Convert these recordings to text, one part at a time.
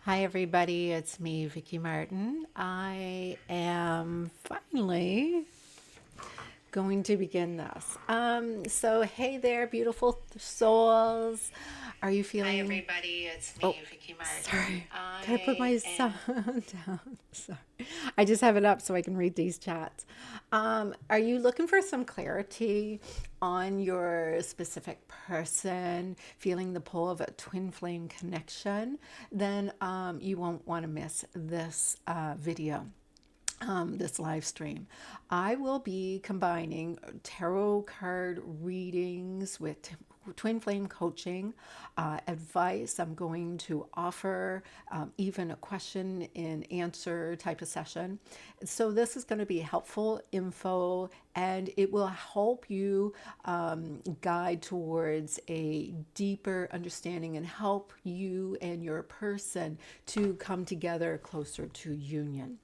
Hi, everybody. It's me, Vicky Martin. I am finally going to begin this. So, hey there, beautiful souls. Are you Hi feeling? everybody, it's Oh, me, Vicky Martin. sorry. Can I put I my am sound down? Sorry. I just have it up so I can read these chats. Are you looking for some clarity on your specific person, feeling the pull of a twin flame connection? Then you won't want to miss this video, this live stream. I will be combining tarot card readings with twin flame coaching, advice. I'm going to offer even a question and answer type of session. So, this is going to be helpful info and it will help you guide towards a deeper understanding and help you and your person to come together closer to union.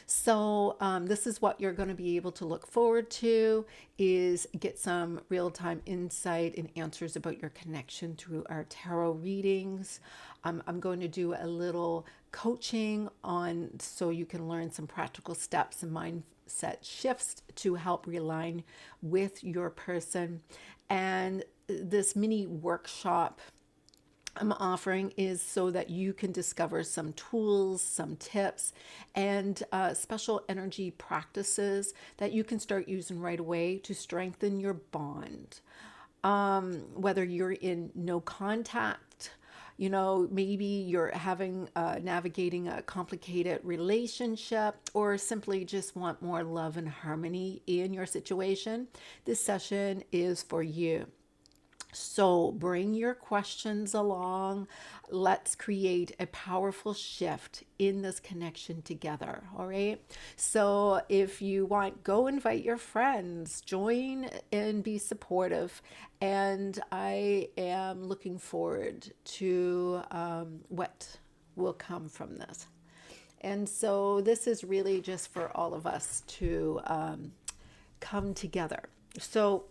So this is what you're going to be able to look forward to is get some real-time insight and answers about your connection through our tarot readings. I'm going to do a little coaching on so you can learn some practical steps and mindset shifts to help realign with your person. And this mini workshop I'm offering is so that you can discover some tools, some tips, and special energy practices that you can start using right away to strengthen your bond. Whether you're in no contact, maybe you're having navigating a complicated relationship or simply just want more love and harmony in your situation, this session is for you. So bring your questions along. Let's create a powerful shift in this connection together. All right. So if you want, go invite your friends, join and be supportive. And I am looking forward to what will come from this. And so this is really just for all of us to come together. So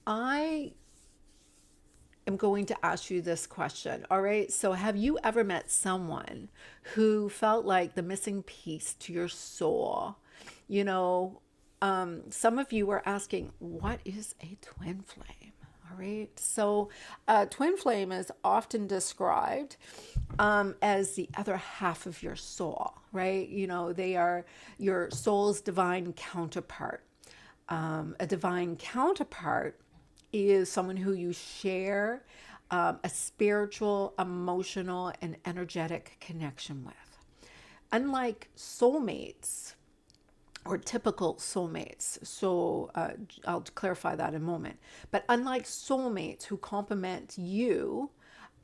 I am going to ask you this question. All right. So, have you ever met someone who felt like the missing piece to your soul? You know, some of you are asking, what is a twin flame? All right. So, twin flame is often described as the other half of your soul, right? They are your soul's divine counterpart. A divine counterpart is someone who you share a spiritual, emotional, and energetic connection with. Unlike soulmates or typical soulmates, so I'll clarify that in a moment, but unlike soulmates who complement you,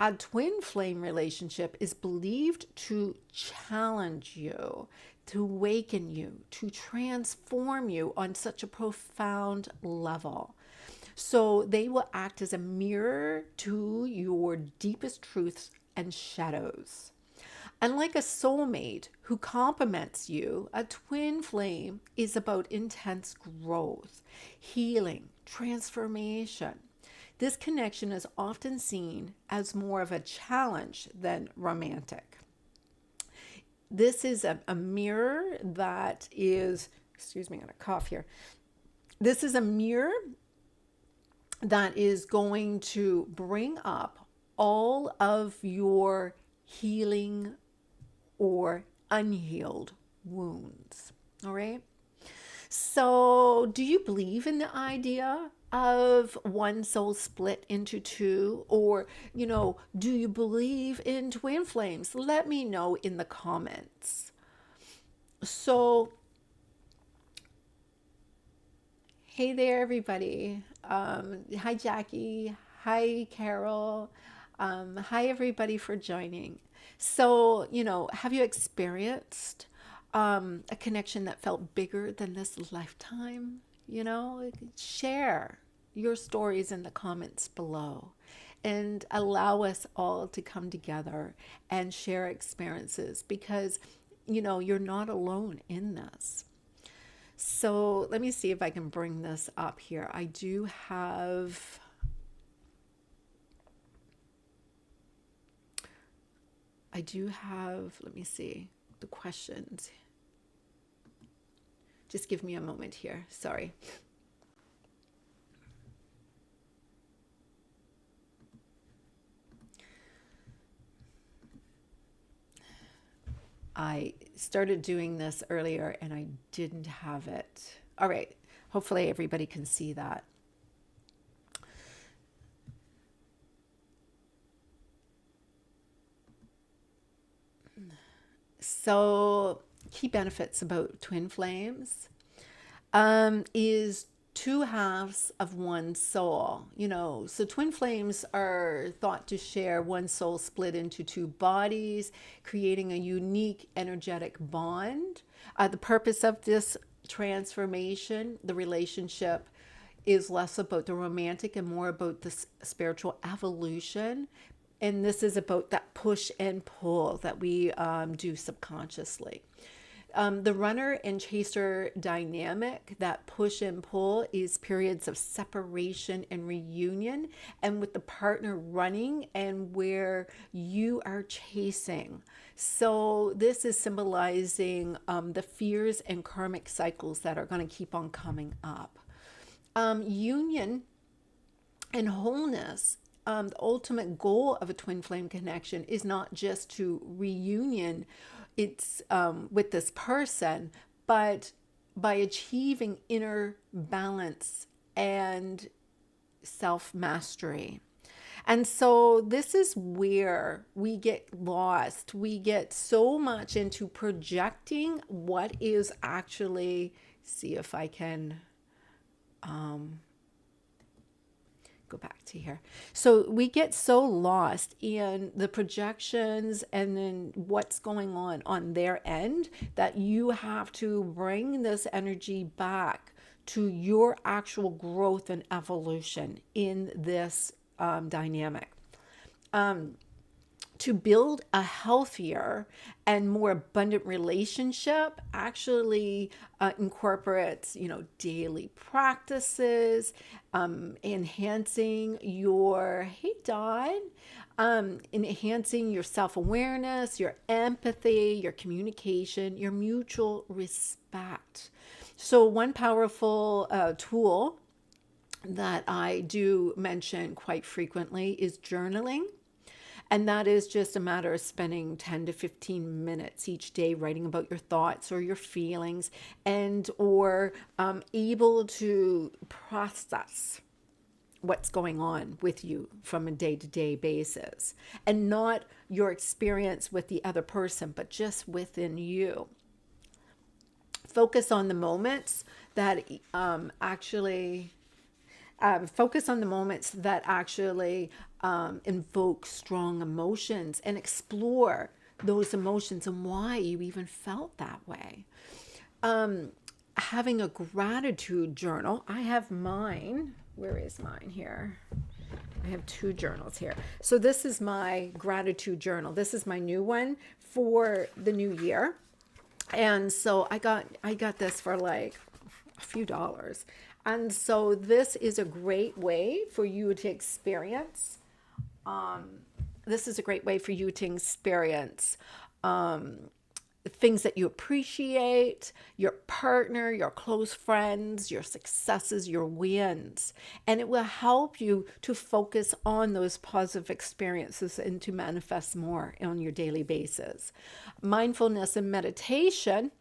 a twin flame relationship is believed to challenge you, to awaken you, to transform you on such a profound level. So they will act as a mirror to your deepest truths and shadows. Unlike a soulmate who complements you, a twin flame is about intense growth, healing, transformation. This connection is often seen as more of a challenge than romantic. This is a mirror that is, excuse me, I'm going to cough here. This is a mirror that is going to bring up all of your healing or unhealed wounds. All right. So, do you believe in the idea of one soul split into two? Or, do you believe in twin flames? Let me know in the comments. So, hey there, everybody. Hi, Jackie. Hi, Carol. Hi, everybody, for joining. So, have you experienced a connection that felt bigger than this lifetime? Share your stories in the comments below and allow us all to come together and share experiences because, you're not alone in this. So let me see if I can bring this up here. I do have I do have, let me see, the questions. Just give me a moment here. Sorry. I started doing this earlier and I didn't have it. All right. Hopefully everybody can see that. So, key benefits about twin flames is two halves of one soul. So twin flames are thought to share one soul split into two bodies, creating a unique energetic bond. The purpose of this transformation, the relationship, is less about the romantic and more about the spiritual evolution. And this is about that push and pull that we do subconsciously. The runner and chaser dynamic, that push and pull, is periods of separation and reunion, and with the partner running and where you are chasing. So, this is symbolizing the fears and karmic cycles that are going to keep on coming up. Union and wholeness, the ultimate goal of a twin flame connection is not just to reunion it's with this person, but by achieving inner balance and self mastery. And so this is where we get lost. We get so much into projecting what is actually, see if I can go back to here. So we get so lost in the projections and then what's going on their end that you have to bring this energy back to your actual growth and evolution in this dynamic. To build a healthier and more abundant relationship actually incorporates daily practices, enhancing your, hey Don, enhancing your self-awareness, your empathy, your communication, your mutual respect. So one powerful tool that I do mention quite frequently is journaling. And that is just a matter of spending 10 to 15 minutes each day writing about your thoughts or your feelings, and or able to process what's going on with you from a day-to-day basis, and not your experience with the other person, but just within you. Focus on the moments that actually focus on the moments that actually invoke strong emotions, and explore those emotions and why you even felt that way. Having a gratitude journal. I have mine. Where is mine here? I have two journals here. So this is my gratitude journal. This is my new one for the new year. And so I got this for like a few dollars. And so this is a great way for you to experience. This is a great way for you to experience things that you appreciate, your partner, your close friends, your successes, your wins. And it will help you to focus on those positive experiences and to manifest more on your daily basis. Mindfulness and meditation,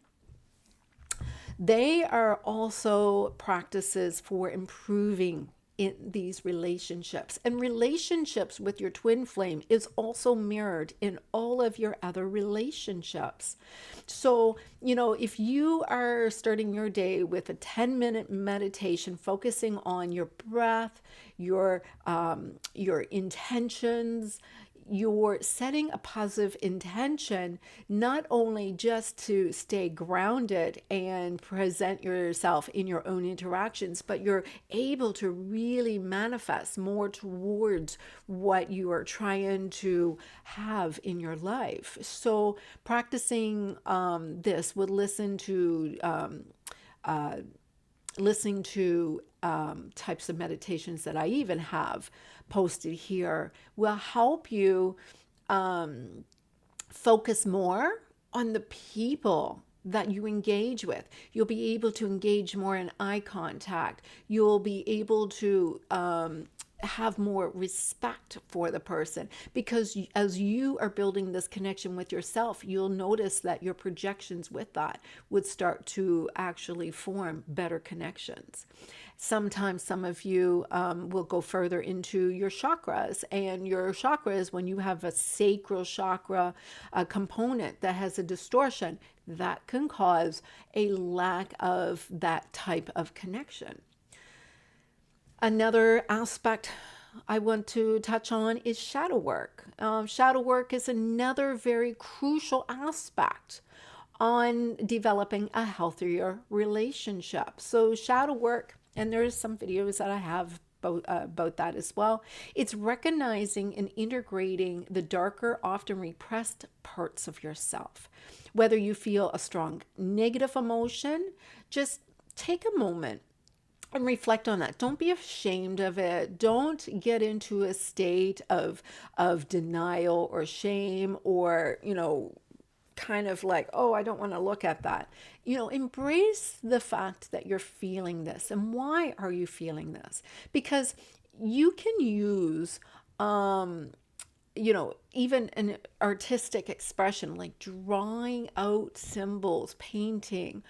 they are also practices for improving in these relationships. And relationships with your twin flame is also mirrored in all of your other relationships. So, if you are starting your day with a 10-minute meditation focusing on your breath, your intentions, you're setting a positive intention, not only just to stay grounded and present yourself in your own interactions, but you're able to really manifest more towards what you are trying to have in your life. So practicing this would listening to types of meditations that I even have posted here will help you focus more on the people that you engage with. You'll be able to engage more in eye contact. You'll be able to have more respect for the person, because as you are building this connection with yourself, you'll notice that your projections with that would start to actually form better connections. Sometimes some of you will go further into your chakras, and your chakras, when you have a sacral chakra component that has a distortion, that can cause a lack of that type of connection. Another aspect I want to touch on is shadow work. Shadow work is another very crucial aspect on developing a healthier relationship. So, shadow work, and there's some videos that I have about that as well. It's recognizing and integrating the darker, often repressed parts of yourself. Whether you feel a strong negative emotion, just take a moment and reflect on that. Don't be ashamed of it. Don't get into a state of denial or shame, or, kind of like, oh, I don't want to look at that. Embrace the fact that you're feeling this. And why are you feeling this? Because you can use even an artistic expression like drawing out symbols, painting,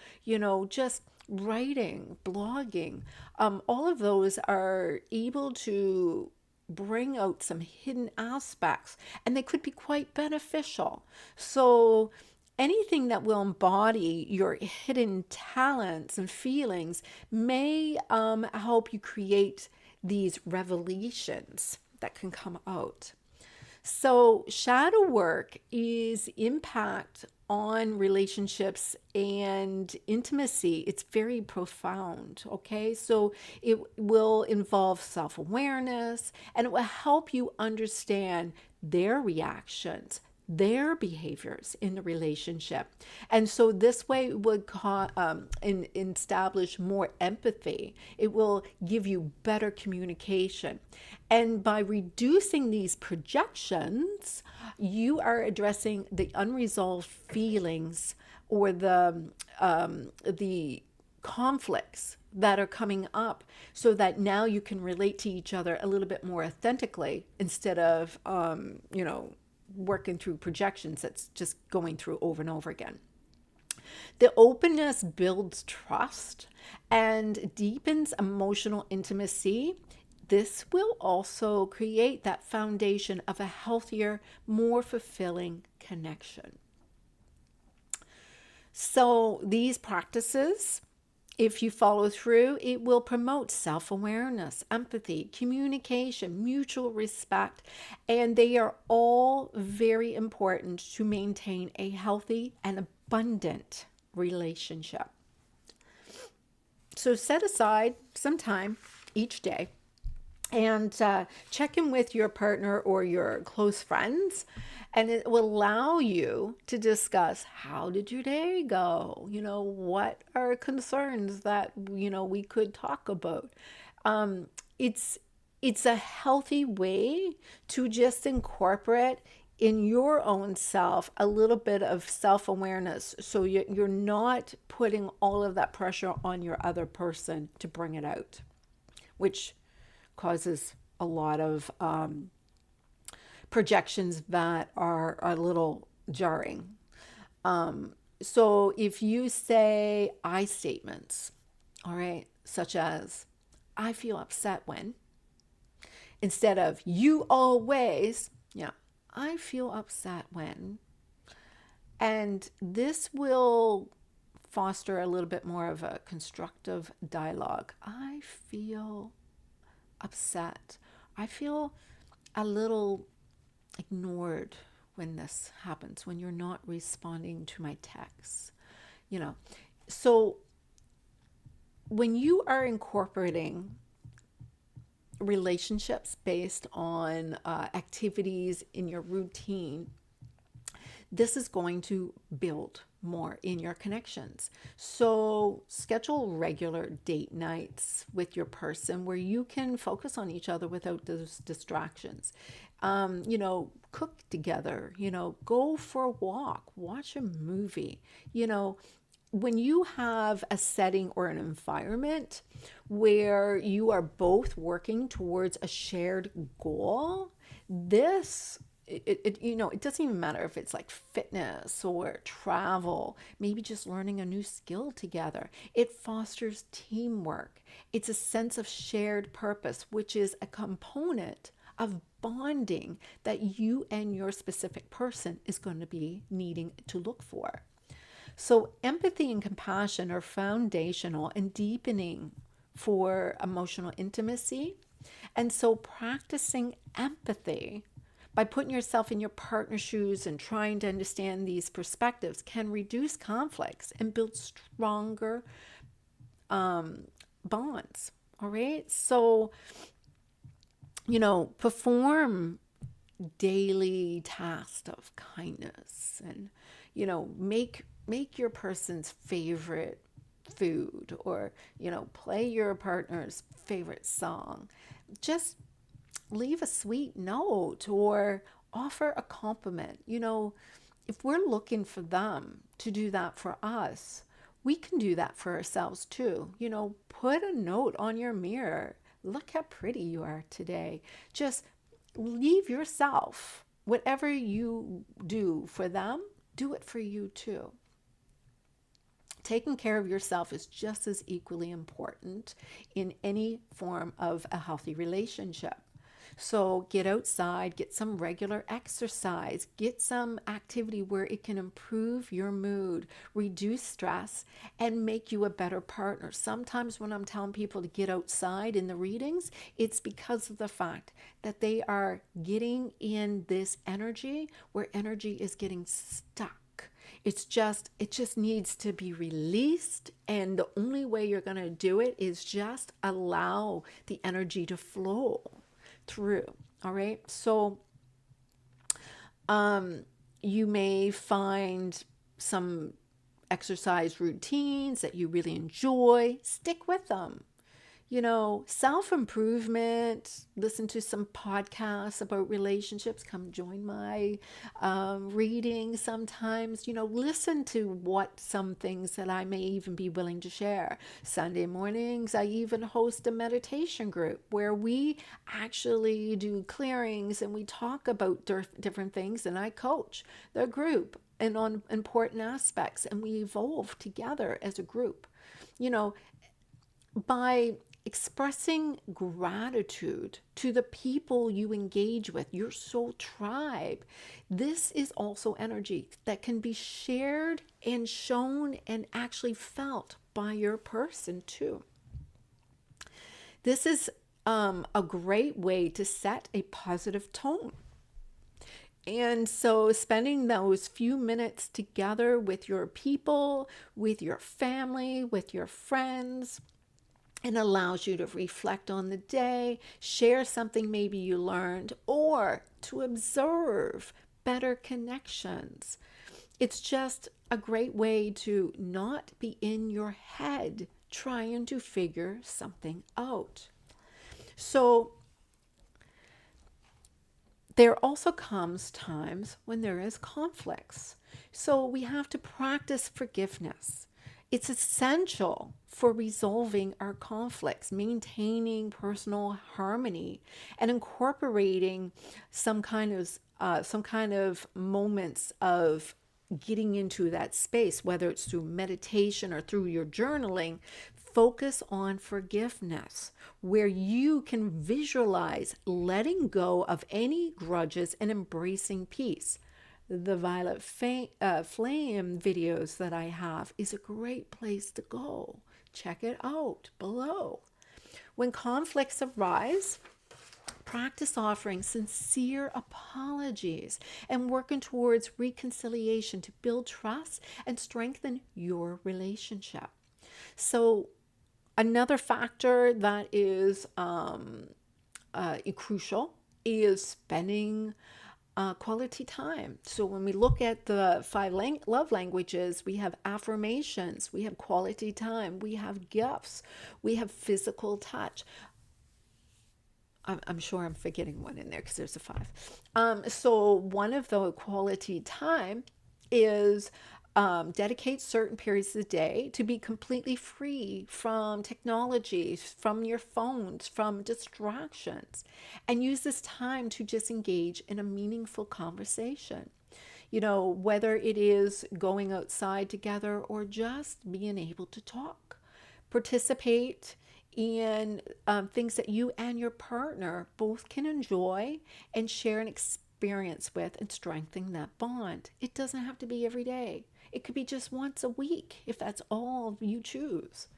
just writing, blogging. All of those are able to bring out some hidden aspects, and they could be quite beneficial. So, anything that will embody your hidden talents and feelings may help you create these revelations that can come out. So, shadow work is impact on relationships and intimacy. It's very profound, okay? So, it will involve self awareness, and it will help you understand their reactions, their behaviors in the relationship. And so this way it would establish more empathy. It will give you better communication. And by reducing these projections, you are addressing the unresolved feelings, or the conflicts that are coming up, so that now you can relate to each other a little bit more authentically, instead of working through projections that's just going through over and over again. The openness builds trust and deepens emotional intimacy. This will also create that foundation of a healthier, more fulfilling connection. So, these practices, if you follow through, it will promote self awareness, empathy, communication, mutual respect, and they are all very important to maintain a healthy and abundant relationship. So, set aside some time each day and check in with your partner or your close friends, and it will allow you to discuss, how did your day go, what are concerns that we could talk about. It's a healthy way to just incorporate in your own self a little bit of self-awareness, so you're not putting all of that pressure on your other person to bring it out, which causes a lot of projections that are a little jarring. So if you say I statements, all right, such as, I feel upset when, instead of you always, I feel upset when. And this will foster a little bit more of a constructive dialogue. I feel upset. I feel a little ignored when this happens, when you're not responding to my texts. So when you are incorporating relationships based on activities in your routine, this is going to build more in your connections. So schedule regular date nights with your person where you can focus on each other without those distractions. cook together, go for a walk, watch a movie. You know, when you have a setting or an environment where you are both working towards a shared goal, this it doesn't even matter if it's like fitness or travel, maybe just learning a new skill together. It fosters teamwork. It's a sense of shared purpose, which is a component of bonding that you and your specific person is going to be needing to look for. So, empathy and compassion are foundational and deepening for emotional intimacy. And so, practicing empathy by putting yourself in your partner's shoes and trying to understand these perspectives can reduce conflicts and build stronger bonds. All right. So, perform daily tasks of kindness and make your person's favorite food, or play your partner's favorite song. Just leave a sweet note or offer a compliment. If we're looking for them to do that for us, we can do that for ourselves too. Put a note on your mirror. Look how pretty you are today. Just leave yourself. Whatever you do for them, do it for you too. Taking care of yourself is just as equally important in any form of a healthy relationship. So get outside, get some regular exercise, get some activity where it can improve your mood, reduce stress, and make you a better partner. Sometimes when I'm telling people to get outside in the readings, it's because of the fact that they are getting in this energy where energy is getting stuck. It just needs to be released, and the only way you're going to do it is just allow the energy to flow through. All right. So you may find some exercise routines that you really enjoy. Stick with them. Self improvement, listen to some podcasts about relationships, come join my reading sometimes. Listen to what some things that I may even be willing to share. Sunday mornings, I even host a meditation group where we actually do clearings and we talk about different things, and I coach the group and on important aspects, and we evolve together as a group. By expressing gratitude to the people you engage with, your soul tribe. This is also energy that can be shared and shown and actually felt by your person too. This is a great way to set a positive tone. And so, spending those few minutes together with your people, with your family, with your friends, and allows you to reflect on the day, share something maybe you learned, or to observe better connections. It's just a great way to not be in your head trying to figure something out. So there also comes times when there is conflicts. So we have to practice forgiveness. It's essential for resolving our conflicts, maintaining personal harmony, and incorporating some kind of moments of getting into that space, whether it's through meditation or through your journaling. Focus on forgiveness, where you can visualize letting go of any grudges and embracing peace. The violet flame videos that I have is a great place to go. Check it out below. When conflicts arise, practice offering sincere apologies and working towards reconciliation to build trust and strengthen your relationship. So, another factor that is crucial is spending quality time. So when we look at the five love languages, we have affirmations, we have quality time, we have gifts, we have physical touch. I'm sure I'm forgetting one in there because there's a five. So one of the quality time is dedicate certain periods of the day to be completely free from technology, from your phones, from distractions, and use this time to just engage in a meaningful conversation. Whether it is going outside together or just being able to talk, participate in things that you and your partner both can enjoy and share an experience with and strengthen that bond. It doesn't have to be every day. It could be just once a week if that's all you choose.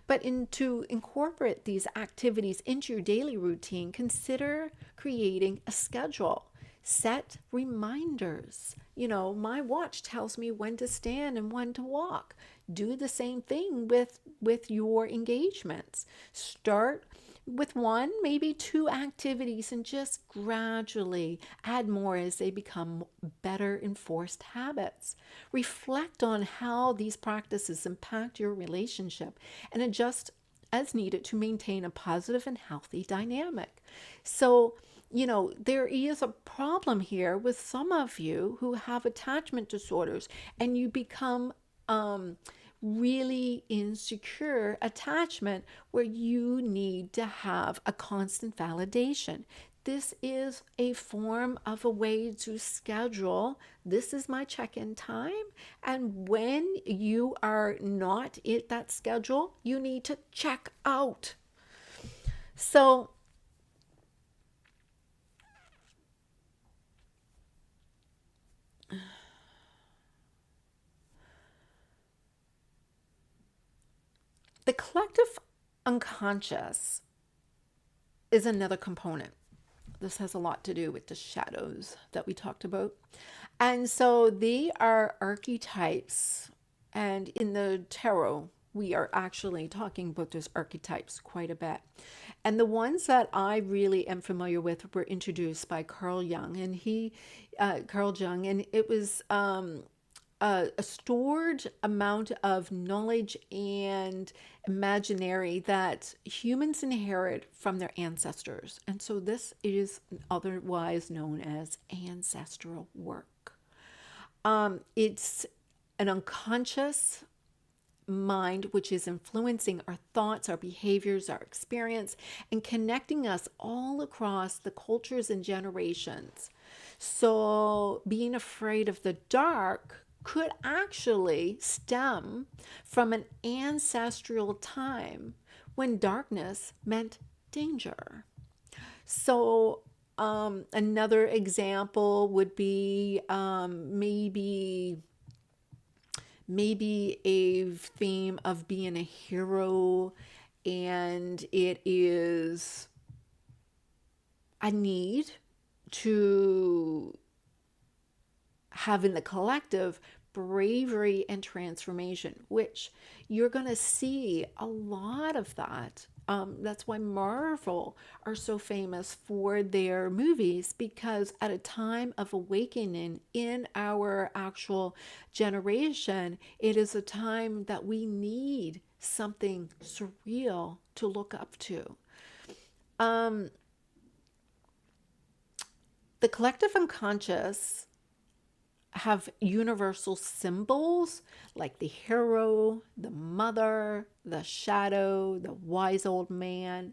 But to incorporate these activities into your daily routine, consider creating a schedule. Set reminders. My watch tells me when to stand and when to walk. Do the same thing with your engagements. Start with one, maybe two activities, and just gradually add more as they become better enforced habits. Reflect on how these practices impact your relationship and adjust as needed to maintain a positive and healthy dynamic. So, there is a problem here with some of you who have attachment disorders, and you become really insecure attachment where you need to have a constant validation. This is a form of a way to schedule. This is my check in time. And when you are not at that schedule, you need to check out. So, the collective unconscious is another component. This has a lot to do with the shadows that we talked about. And so they are archetypes. And in the tarot, we are actually talking about those archetypes quite a bit. And the ones that I really am familiar with were introduced by Carl Jung, and Carl Jung, and it was a stored amount of knowledge and imaginary that humans inherit from their ancestors. And so this is otherwise known as ancestral work. It's an unconscious mind which is influencing our thoughts, our behaviors, our experience, and connecting us all across the cultures and generations. So being afraid of the dark could actually stem from an ancestral time when darkness meant danger. So, another example would be maybe a theme of being a hero, and it is a need to have in the collective bravery and transformation, which you're going to see a lot of that. That's why Marvel are so famous for their movies, because at a time of awakening in our actual generation, it is a time that we need something surreal to look up to. Um, the collective unconscious have universal symbols like the hero, the mother, the shadow, the wise old man.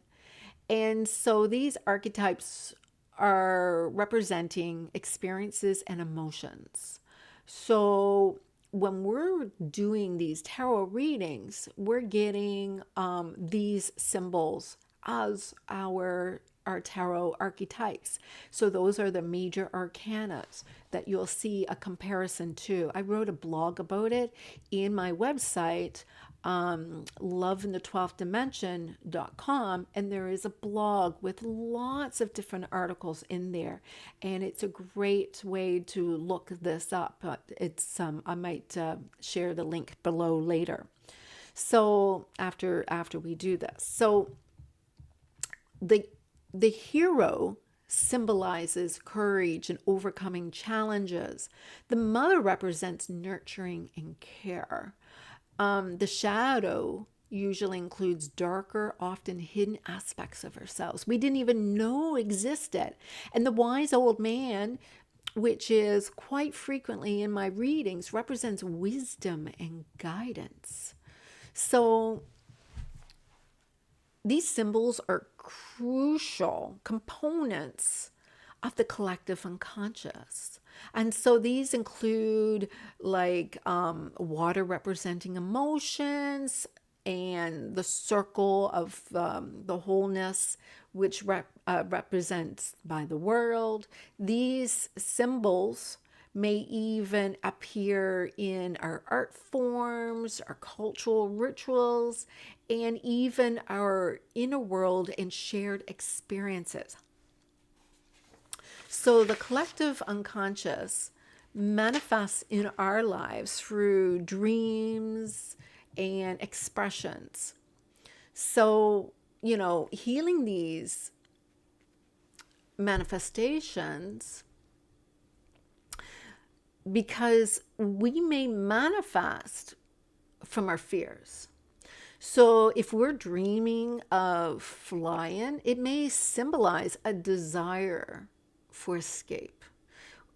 And so these archetypes are representing experiences and emotions. So when we're doing these tarot readings, we're getting these symbols as our tarot archetypes. So those are the major arcanas that you'll see a comparison to. I wrote a blog about it in my website, loveinthe12thdimension.com, and there is a blog with lots of different articles in there, and it's a great way to look this up. It's I might share the link below later. So after we do this, so the the hero symbolizes courage and overcoming challenges. The mother represents nurturing and care. The shadow usually includes darker, often hidden aspects of ourselves we didn't even know existed. And the wise old man, which is quite frequently in my readings, represents wisdom and guidance. So these symbols are crucial components of the collective unconscious. And so these include like water representing emotions, and the circle of the wholeness, which represents by the world. These symbols may even appear in our art forms, our cultural rituals, and even our inner world and shared experiences. So the collective unconscious manifests in our lives through dreams and expressions. So, healing these manifestations, because we may manifest from our fears. So if we're dreaming of flying, it may symbolize a desire for escape.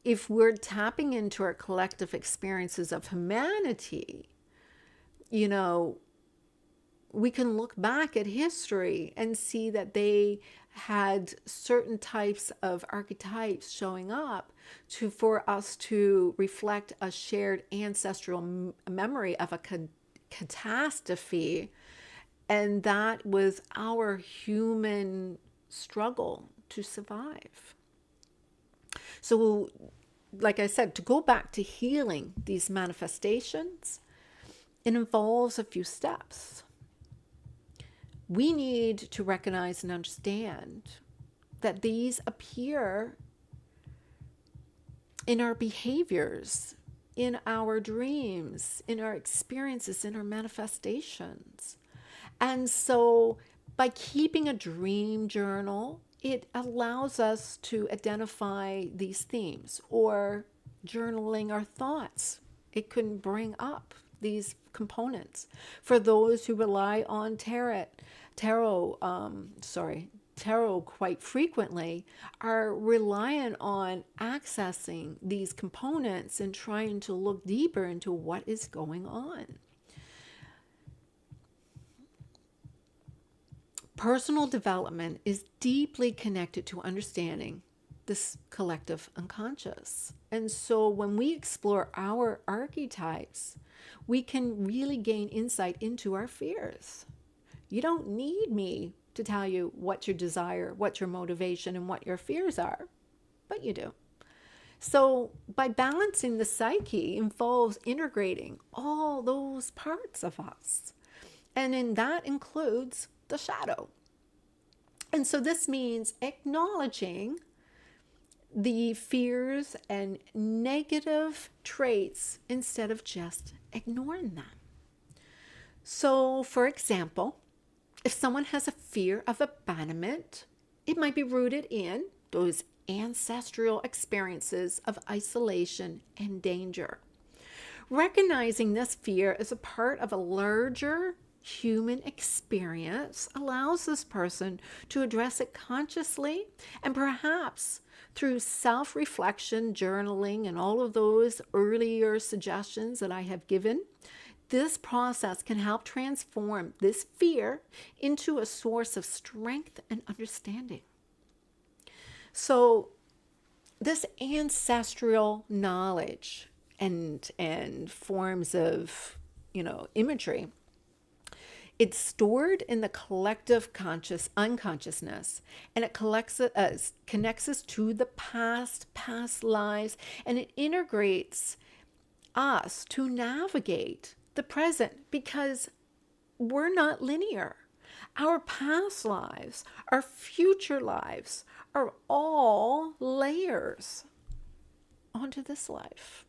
If we're tapping into our collective experiences of humanity, we can look back at history and see that they had certain types of archetypes showing up for us to reflect a shared ancestral memory of a catastrophe, and that was our human struggle to survive. So, like I said, to go back to healing these manifestations, it involves a few steps. We need to recognize and understand that these appear in our behaviors, in our dreams, in our experiences, in our manifestations. And so by keeping a dream journal, it allows us to identify these themes, or journaling our thoughts. It can bring up these components. For those who rely on tarot quite frequently, are reliant on accessing these components and trying to look deeper into what is going on. Personal development is deeply connected to understanding this collective unconscious. And so when we explore our archetypes, we can really gain insight into our fears. You don't need me to tell you what your desire, what your motivation, and what your fears are, but you do. So by balancing the psyche involves integrating all those parts of us. And in that includes the shadow. And so this means acknowledging the fears and negative traits instead of just ignoring them. So, for example, if someone has a fear of abandonment, it might be rooted in those ancestral experiences of isolation and danger. Recognizing this fear as a part of a larger human experience allows this person to address it consciously, and perhaps through self-reflection, journaling, and all of those earlier suggestions that I have given, this process can help transform this fear into a source of strength and understanding. So this ancestral knowledge and forms of imagery, it's stored in the collective unconsciousness, and it connects us to the past lives, and it integrates us to navigate the present, because we're not linear. Our past lives, our future lives are all layers onto this life.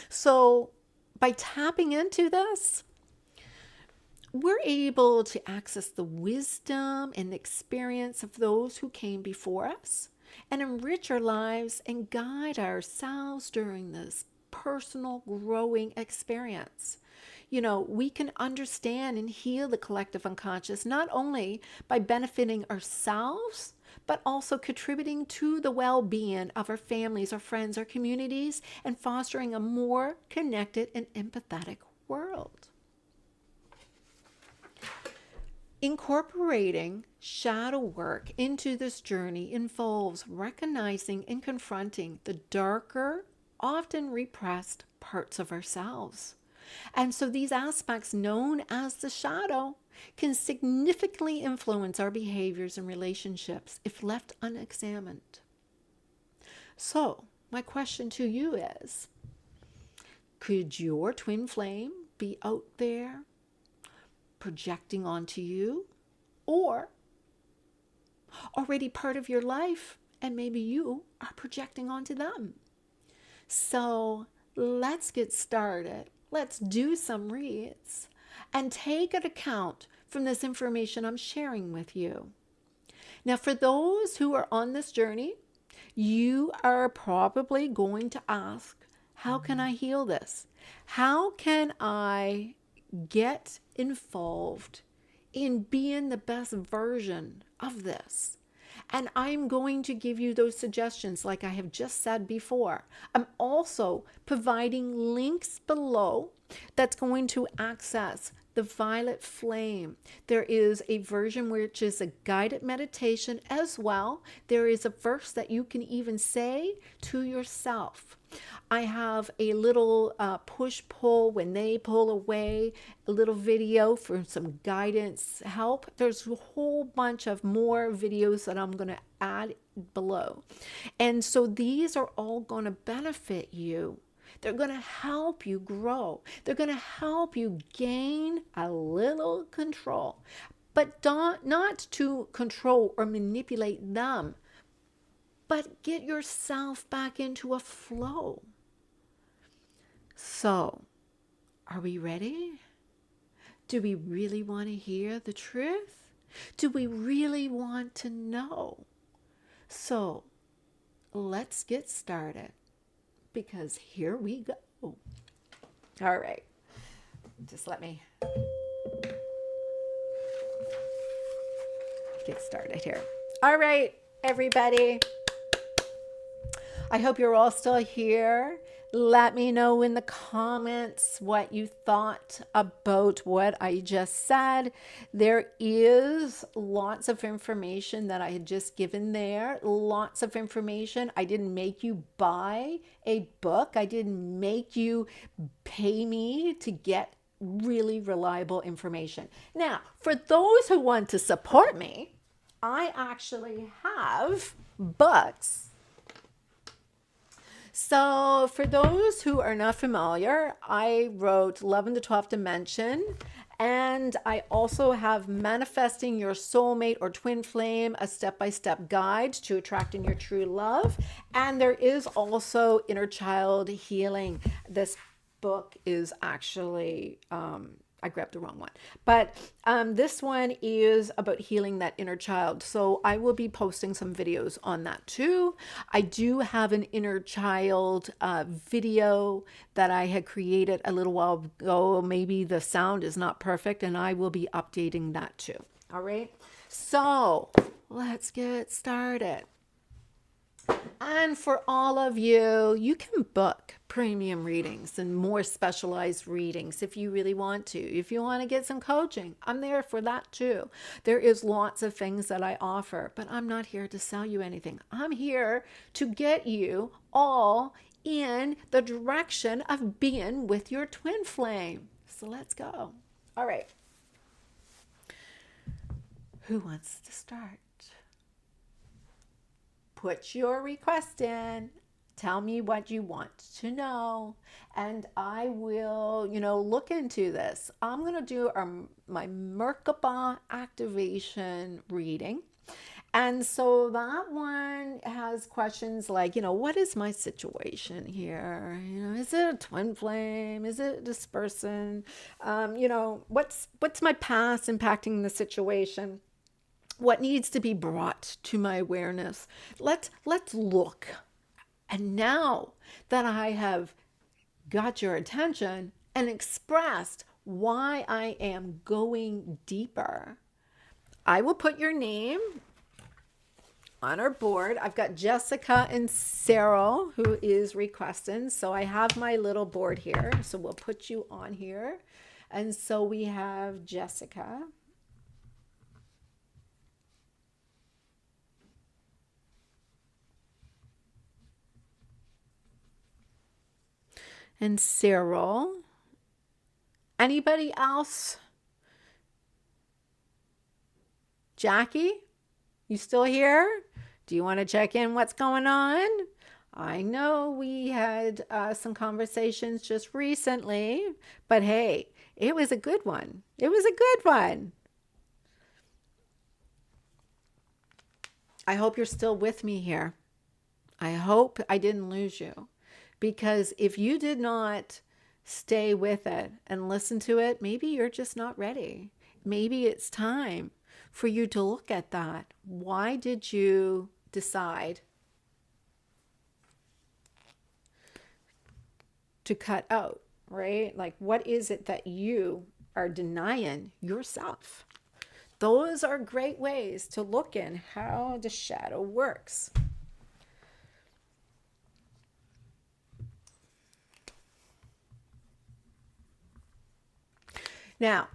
So by tapping into this, we're able to access the wisdom and experience of those who came before us, and enrich our lives and guide ourselves during this personal growing experience. we can understand and heal the collective unconscious, not only by benefiting ourselves, but also contributing to the well-being of our families, our friends, our communities, and fostering a more connected and empathetic world. Incorporating shadow work into this journey involves recognizing and confronting the darker, often repressed parts of ourselves. And so these aspects known as the shadow can significantly influence our behaviors and relationships if left unexamined. So, my question to you is, could your twin flame be out there projecting onto you, or already part of your life and maybe you are projecting onto them? So let's get started. Let's do some reads and take an account from this information I'm sharing with you. Now, for those who are on this journey, you are probably going to ask, how can I heal this? How can I get involved in being the best version of this? And I'm going to give you those suggestions like I have just said before. I'm also providing links below that's going to access the violet flame. There is a version which is a guided meditation as well. There is a verse that you can even say to yourself. I have a little push-pull when they pull away, a little video for some guidance help. There's a whole bunch of more videos that I'm going to add below. And so these are all going to benefit you. They're going to help you grow. They're going to help you gain a little control, but not to control or manipulate them, but get yourself back into a flow. So, are we ready? Do we really want to hear the truth? Do we really want to know? So, let's get started, because here we go. All right. Just let me get started here. All right, everybody. I hope you're all still here. Let me know in the comments what you thought about what I just said. There is lots of information that I had just given there. Lots of information. I didn't make you buy a book. I didn't make you pay me to get really reliable information. Now, for those who want to support me, I actually have books. So for those who are not familiar, I wrote Love in the 12th Dimension, and I also have Manifesting Your Soulmate or Twin Flame, a step-by-step guide to attracting your true love. And there is also Inner Child Healing. This book is actually, I grabbed the wrong one, but this one is about healing that inner child. So I will be posting some videos on that too. I do have an inner child video that I had created a little while ago. Maybe the sound is not perfect, and I will be updating that too. All right. So let's get started. And for all of you, you can book premium readings and more specialized readings if you really want to. If you want to get some coaching, I'm there for that too. There is lots of things that I offer, but I'm not here to sell you anything. I'm here to get you all in the direction of being with your twin flame. So let's go. All right. Who wants to start? Put your request in. Tell me what you want to know, and I will, look into this. I'm going to do my Merkaba activation reading. And so that one has questions like, what is my situation here? Is it a twin flame? Is it this person? What's my past impacting the situation? What needs to be brought to my awareness? Let's look. And now that I have got your attention and expressed why I am going deeper. I will put your name on our board. I've got Jessica and Sarah who is requesting. So I have my little board here. So we'll put you on here. And so we have Jessica. And Cyril. Anybody else? Jackie, you still here? Do you want to check in what's going on? I know we had some conversations just recently, but hey, it was a good one. It was a good one. I hope you're still with me here. I hope I didn't lose you. Because if you did not stay with it and listen to it, maybe you're just not ready. Maybe it's time for you to look at that. Why did you decide to cut out, right? Like, what is it that you are denying yourself? Those are great ways to look in how the shadow works. Now,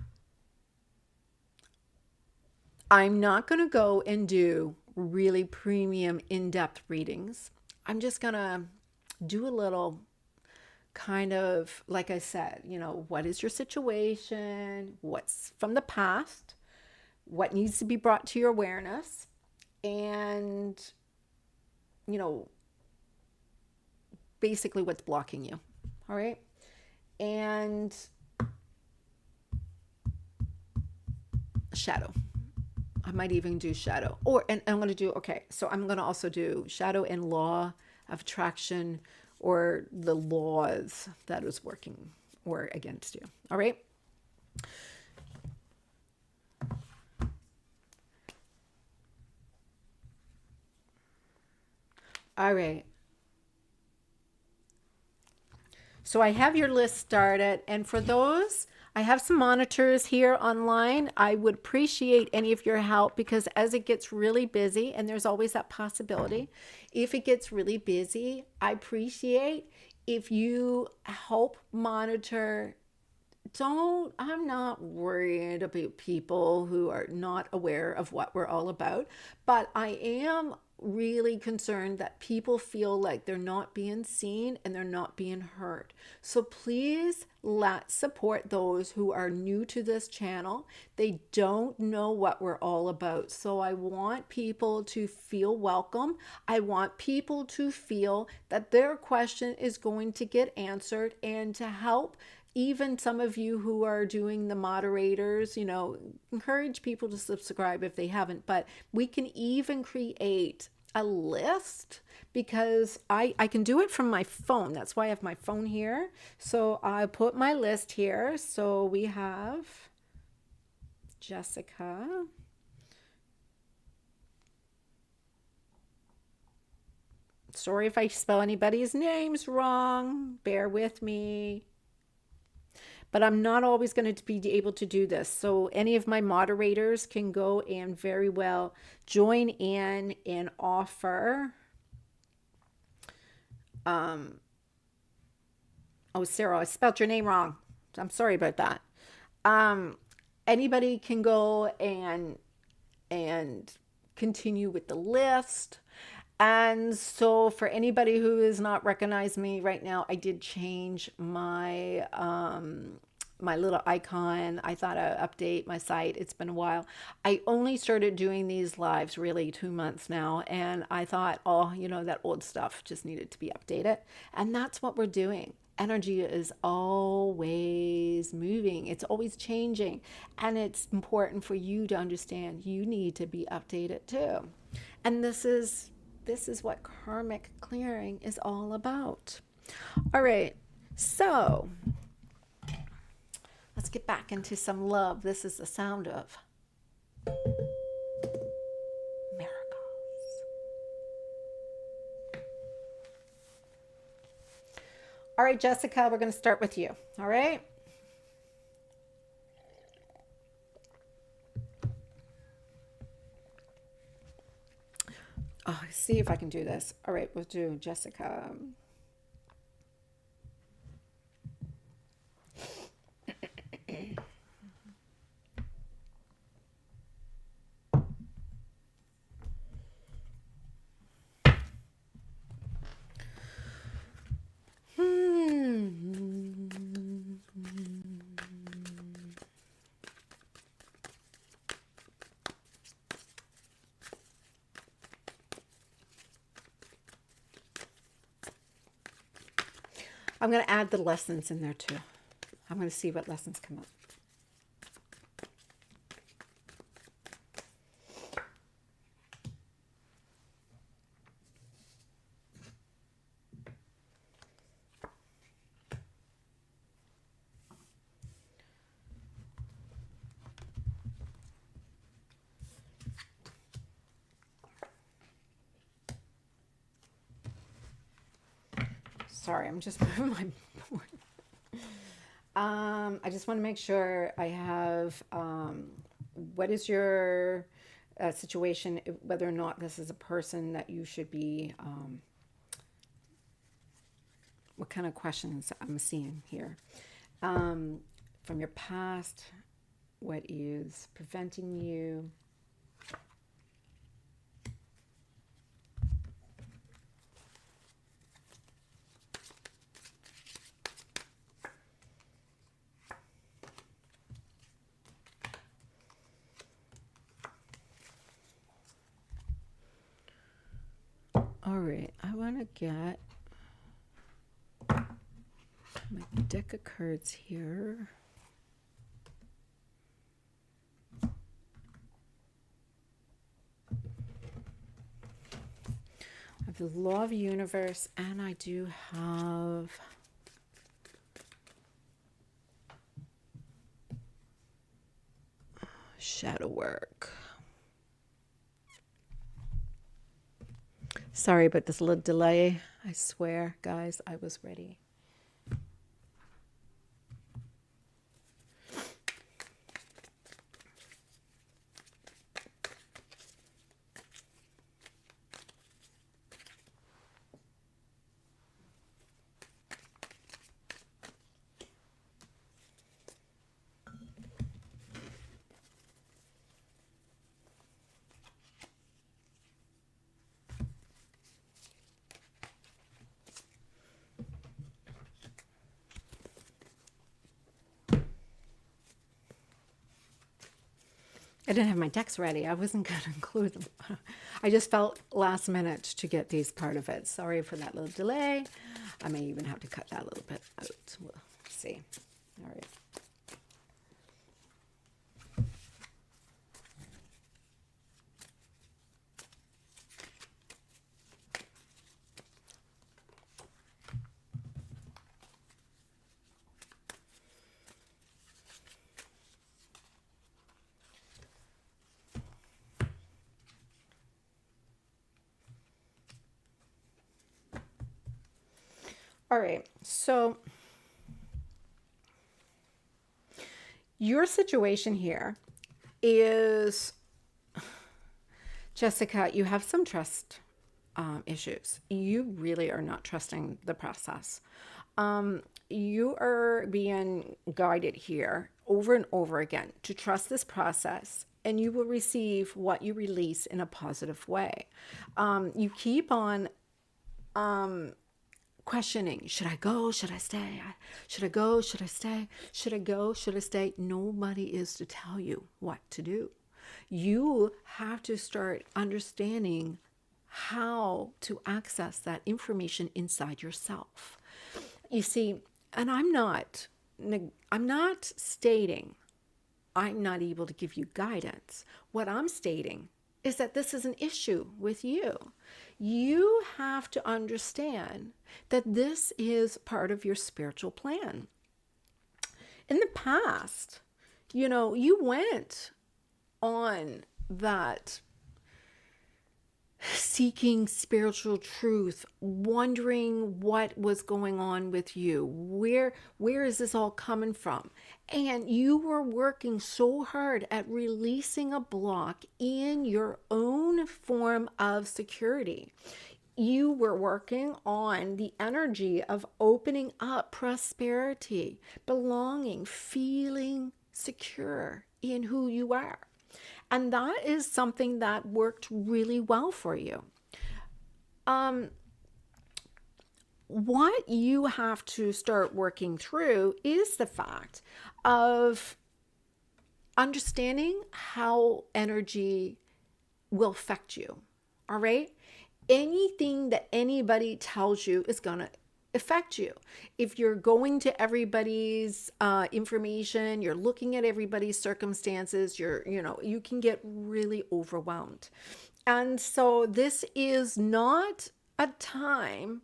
I'm not going to go and do really premium in-depth readings. I'm just going to do a little kind of, like I said, what is your situation? What's from the past? What needs to be brought to your awareness? And, you know, basically what's blocking you. All right. And shadow. I might even do shadow. And I'm going to do, okay, so I'm going to also do shadow and law of attraction, or the laws that is working or against you. All right. All right. So I have your list started. And for those, I have some monitors here online. I would appreciate any of your help, because as it gets really busy, and there's always that possibility, if it gets really busy, I appreciate if you help monitor. I'm not worried about people who are not aware of what we're all about, but I am really concerned that people feel like they're not being seen and they're not being heard. So please, let's support those who are new to this channel. They don't know what we're all about. So I want people to feel welcome. I want people to feel that their question is going to get answered, and to help even some of you who are doing the moderators, encourage people to subscribe if they haven't. But we can even create a list, because I can do it from my phone. That's why I have my phone here. So I put my list here. So we have Jessica. Sorry if I spell anybody's names wrong. Bear with me. But I'm not always going to be able to do this. So any of my moderators can go and very well join in and offer. Oh, Sarah, I spelled your name wrong. I'm sorry about that. Anybody can go and continue with the list. And so for anybody who has not recognized me right now, I did change my my little icon. I thought I'd update my site. It's been a while. I only started doing these lives really 2 months now, and I thought, oh, that old stuff just needed to be updated. And that's what we're doing. Energy is always moving. It's always changing. And it's important for you to understand you need to be updated too. And this is what karmic clearing is all about. All right, so let's get back into some love. This is the sound of miracles. All right, Jessica, we're going to start with you. All right. Oh, see if I can do this. All right, we'll do Jessica. Hmm. I'm going to add the lessons in there too. I'm going to see what lessons come up. Sorry, I'm just moving my board. I just want to make sure I have what is your situation, whether or not this is a person that you should be, what kind of questions I'm seeing here. From your past, what is preventing you? All right, I want to get my deck of cards here. I have the law of the universe, and I do have shadow work. Sorry about this little delay. I swear, guys, I was ready. I didn't have my decks ready. I wasn't going to include them. I just felt last minute to get these part of it. Sorry for that little delay. I may even have to cut that a little bit out. We'll see. All right. All right. So your situation here is, Jessica, you have some trust issues. You really are not trusting the process. You are being guided here over and over again to trust this process, and you will receive what you release in a positive way. You keep on questioning, should I go? Should I stay? Should I go? Should I stay? Should I go? Should I stay? Nobody is to tell you what to do. You have to start understanding how to access that information inside yourself. You see, and I'm not stating I'm not able to give you guidance. What I'm stating is that this is an issue with you. You have to understand that this is part of your spiritual plan. In the past, you went on that seeking spiritual truth, wondering what was going on with you. Where is this all coming from? And you were working so hard at releasing a block in your own form of security. You were working on the energy of opening up prosperity, belonging, feeling secure in who you are. And that is something that worked really well for you. Um, what you have to start working through is the fact of understanding how energy will affect you. All right? Anything that anybody tells you is going to affect you. If you're going to everybody's information, you're looking at everybody's circumstances, you can get really overwhelmed. And so this is not a time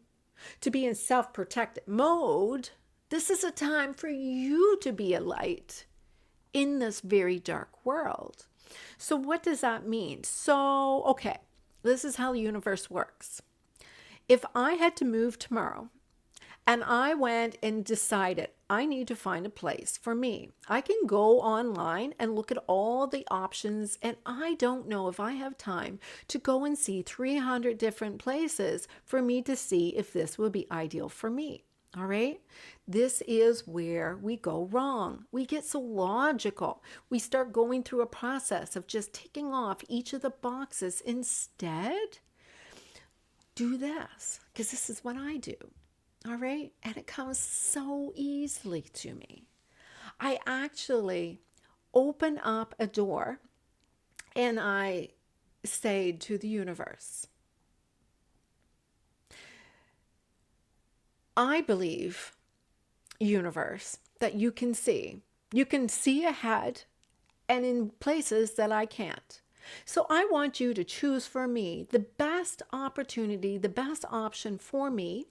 to be in self-protective mode. This is a time for you to be a light in this very dark world. So what does that mean? So, okay, this is how the universe works. If I had to move tomorrow and I went and decided I need to find a place for me, I can go online and look at all the options, and I don't know if I have time to go and see 300 different places for me to see if this will be ideal for me. All right. This is where we go wrong. We get so logical. We start going through a process of just ticking off each of the boxes. Instead, do this, because this is what I do. All right. And it comes so easily to me. I actually open up a door and I say to the universe, I believe, universe, that you can see. You can see ahead and in places that I can't. So I want you to choose for me the best opportunity, the best option for me,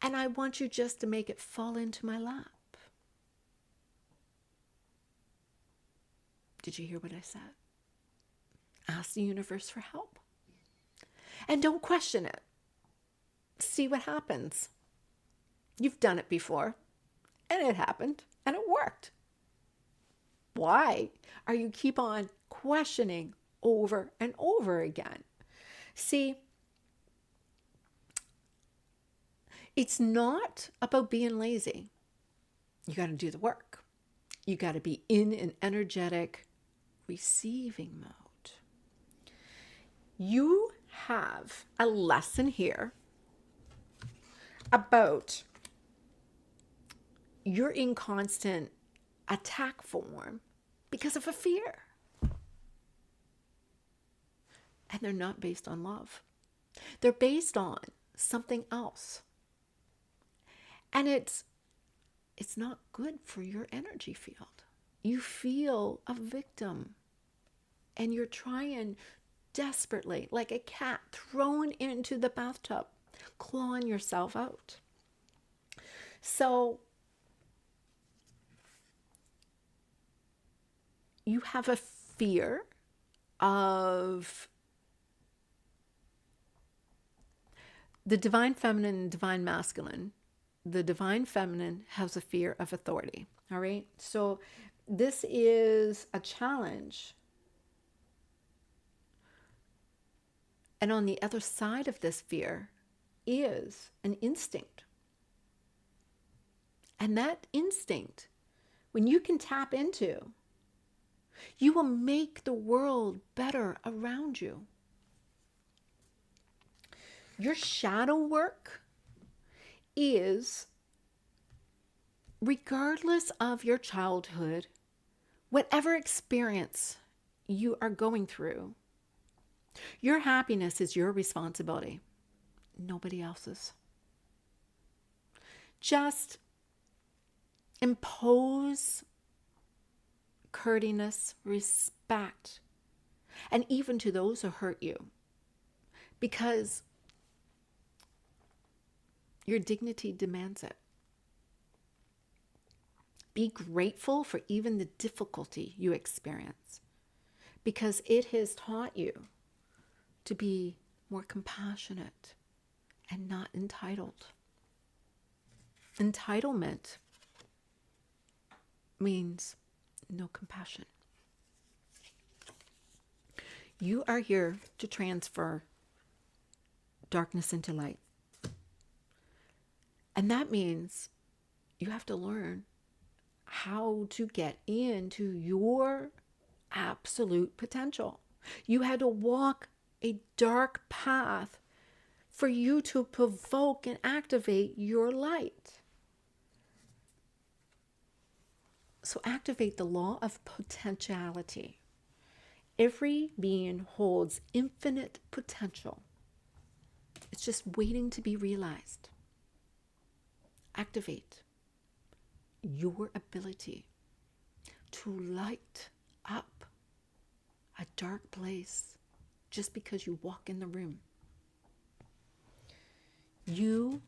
and I want you just to make it fall into my lap. Did you hear what I said? Ask the universe for help. And don't question it. See what happens. You've done it before, and it happened, and it worked. Why are you keep on questioning over and over again? See, it's not about being lazy. You got to do the work. You got to be in an energetic receiving mode. You have a lesson here about you're in constant attack form because of a fear. And they're not based on love. They're based on something else. And it's not good for your energy field. You feel a victim and you're trying desperately, like a cat thrown into the bathtub, clawing yourself out. So you have a fear of the divine feminine and divine masculine. The divine feminine has a fear of authority. All right. So this is a challenge. And on the other side of this fear is an instinct. And that instinct, when you can tap into, you will make the world better around you. Your shadow work is, regardless of your childhood, whatever experience you are going through, your happiness is your responsibility, nobody else's. Just impose courteousness, respect, and even to those who hurt you, because your dignity demands it. Be grateful for even the difficulty you experience, because it has taught you to be more compassionate, and not entitled. Entitlement means no compassion. You are here to transfer darkness into light. And that means you have to learn how to get into your absolute potential. You had to walk a dark path for you to provoke and activate your light. So activate the law of potentiality. Every being holds infinite potential. It's just waiting to be realized. Activate your ability to light up a dark place just because you walk in the room. You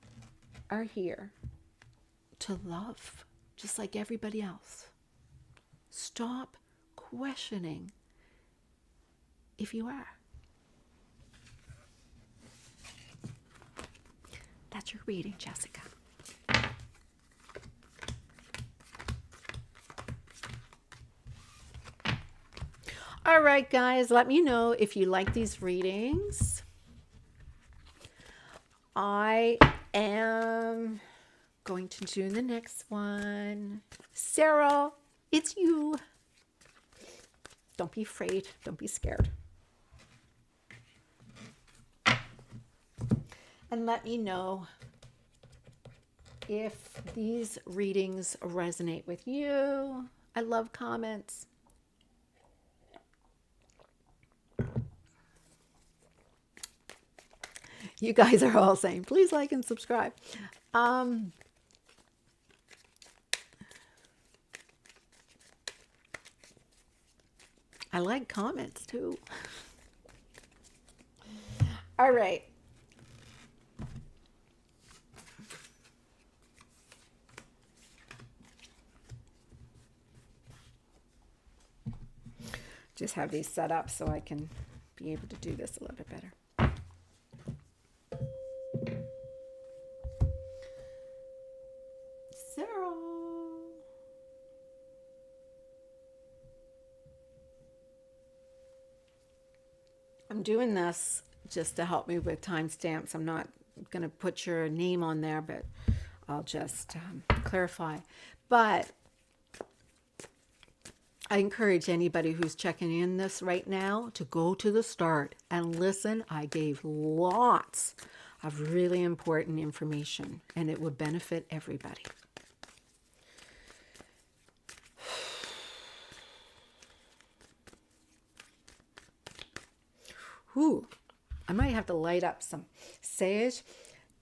are here to love just like everybody else. Stop questioning if you are. That's your reading, Jessica. All right, guys, let me know if you like these readings. I am going to do the next one. Sarah, it's you. Don't be afraid. Don't be scared. And let me know if these readings resonate with you. I love comments. You guys are all saying, please like and subscribe. I like comments too. All right. Just have these set up so I can be able to do this a little bit better. Sarah. I'm doing this just to help me with timestamps. I'm not going to put your name on there, but I'll just clarify. But I encourage anybody who's checking in this right now to go to the start and listen. I gave lots of really important information, and it would benefit everybody. Ooh, I might have to light up some sage.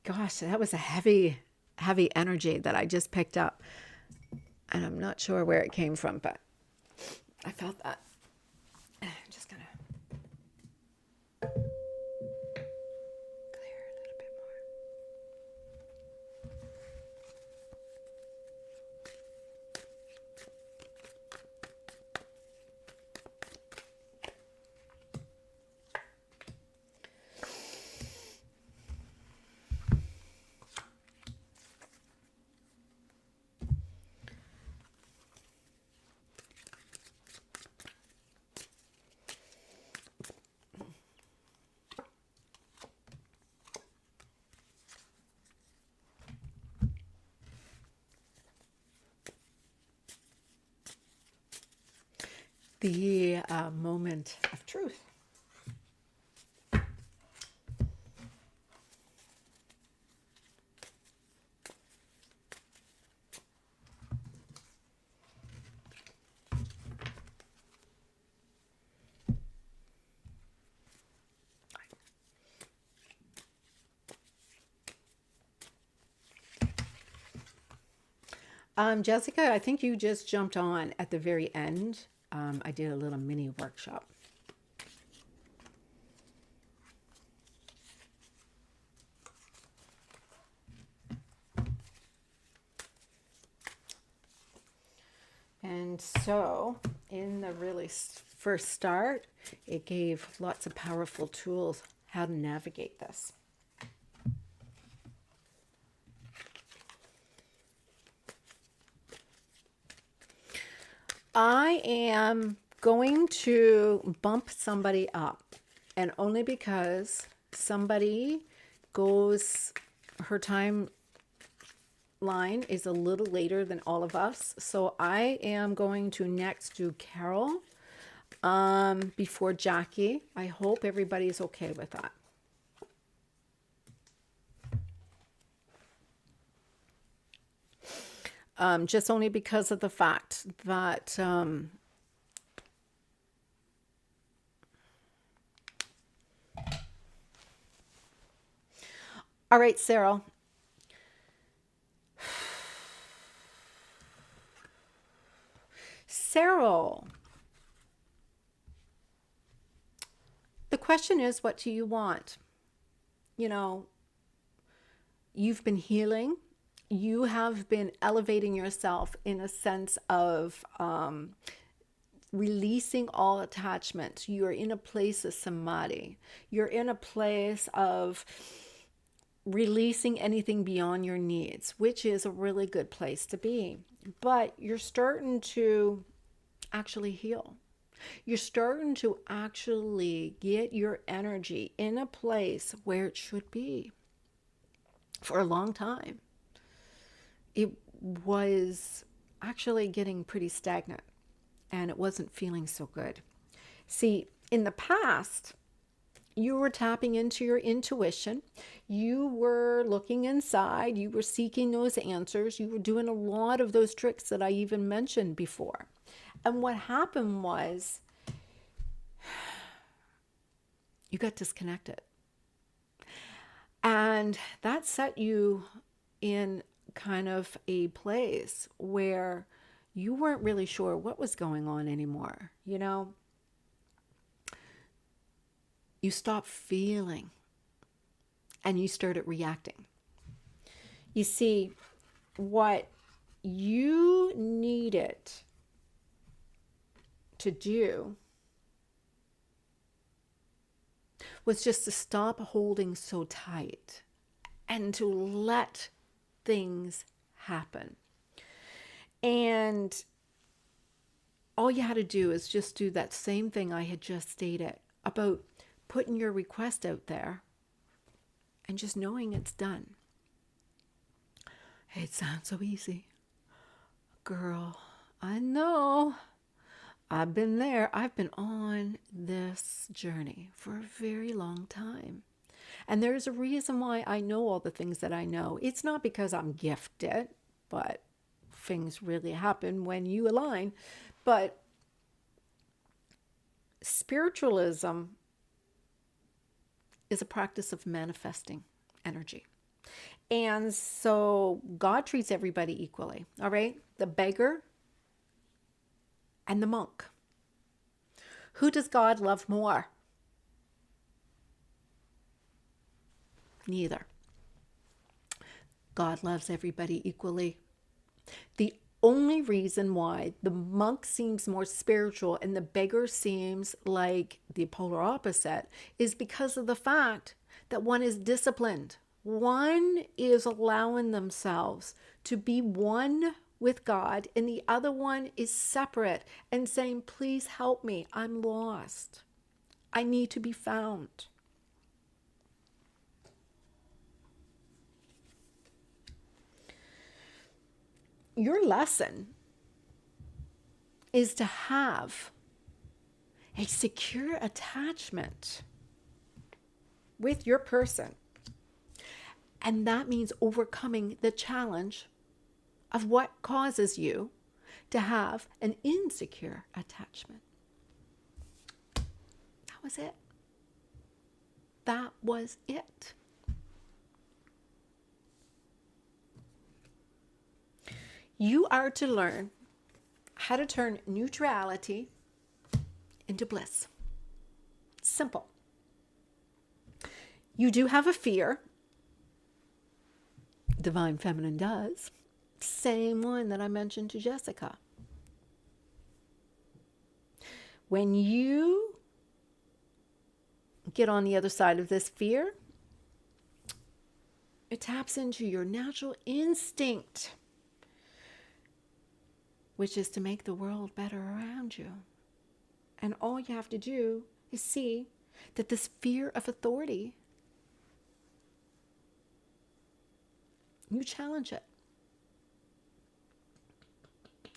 Gosh, that was a heavy energy that I just picked up. And I'm not sure where it came from, but I felt that. I'm just going to clear a little bit more. The moment of truth. Jessica, I think you just jumped on at the very end. I did a little mini workshop. And so in the really first start, it gave lots of powerful tools how to navigate this. I am going to bump somebody up, and only because somebody goes, her timeline is a little later than all of us. So I am going to next do Carol before Jackie. I hope everybody's okay with that. Just only because of the fact that all right, Sarah. Sarah, the question is, what do you want? You know, you've been healing. You have been elevating yourself in a sense of releasing all attachments. You're in a place of samadhi. You're in a place of releasing anything beyond your needs, which is a really good place to be. But you're starting to actually heal. You're starting to actually get your energy in a place where it should be. For a long time, it was actually getting pretty stagnant and it wasn't feeling so good. See, in the past, you were tapping into your intuition. You were looking inside. You were seeking those answers. You were doing a lot of those tricks that I even mentioned before. And what happened was you got disconnected. And that set you in kind of a place where you weren't really sure what was going on anymore. You know, you stopped feeling and you started reacting. You see, what you needed to do was just to stop holding so tight and to let things happen. And all you had to do is just do that same thing I had just stated about putting your request out there and just knowing it's done. It sounds so easy. Girl, I know. I've been there. I've been on this journey for a very long time. And there's a reason why I know all the things that I know. It's not because I'm gifted, but things really happen when you align. But spiritualism is a practice of manifesting energy. And so God treats everybody equally, all right? The beggar and the monk. Who does God love more? Neither. God loves everybody equally. The only reason why the monk seems more spiritual and the beggar seems like the polar opposite is because of the fact that one is disciplined. One is allowing themselves to be one with God, and the other one is separate and saying, please help me. I'm lost. I need to be found. Your lesson is to have a secure attachment with your person. And that means overcoming the challenge of what causes you to have an insecure attachment. That was it. That was it. You are to learn how to turn neutrality into bliss. Simple. You do have a fear. Divine Feminine does. Same one that I mentioned to Jessica. When you get on the other side of this fear, it taps into your natural instinct, which is to make the world better around you. And all you have to do is see that this fear of authority, you challenge it.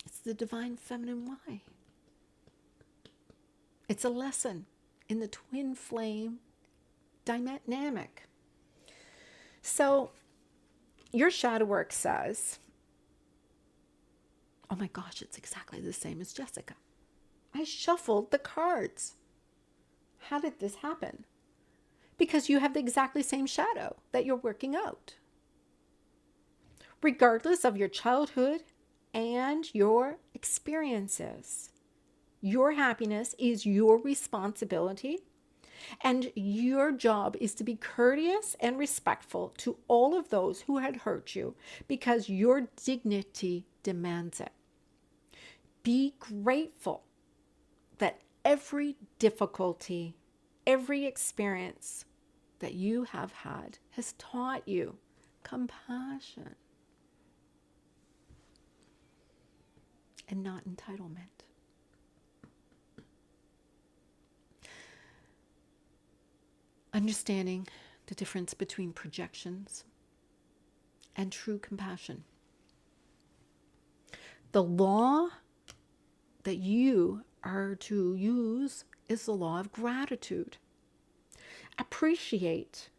It's the divine feminine why. It's a lesson in the twin flame dynamic. So your shadow work says, oh my gosh, it's exactly the same as Jessica. I shuffled the cards. How did this happen? Because you have the exactly same shadow that you're working out. Regardless of your childhood and your experiences, your happiness is your responsibility, and your job is to be courteous and respectful to all of those who had hurt you because your dignity demands it. Be grateful that every difficulty, every experience that you have had has taught you compassion and not entitlement. Understanding the difference between projections and true compassion. The law that you are to use is the law of gratitude. Appreciate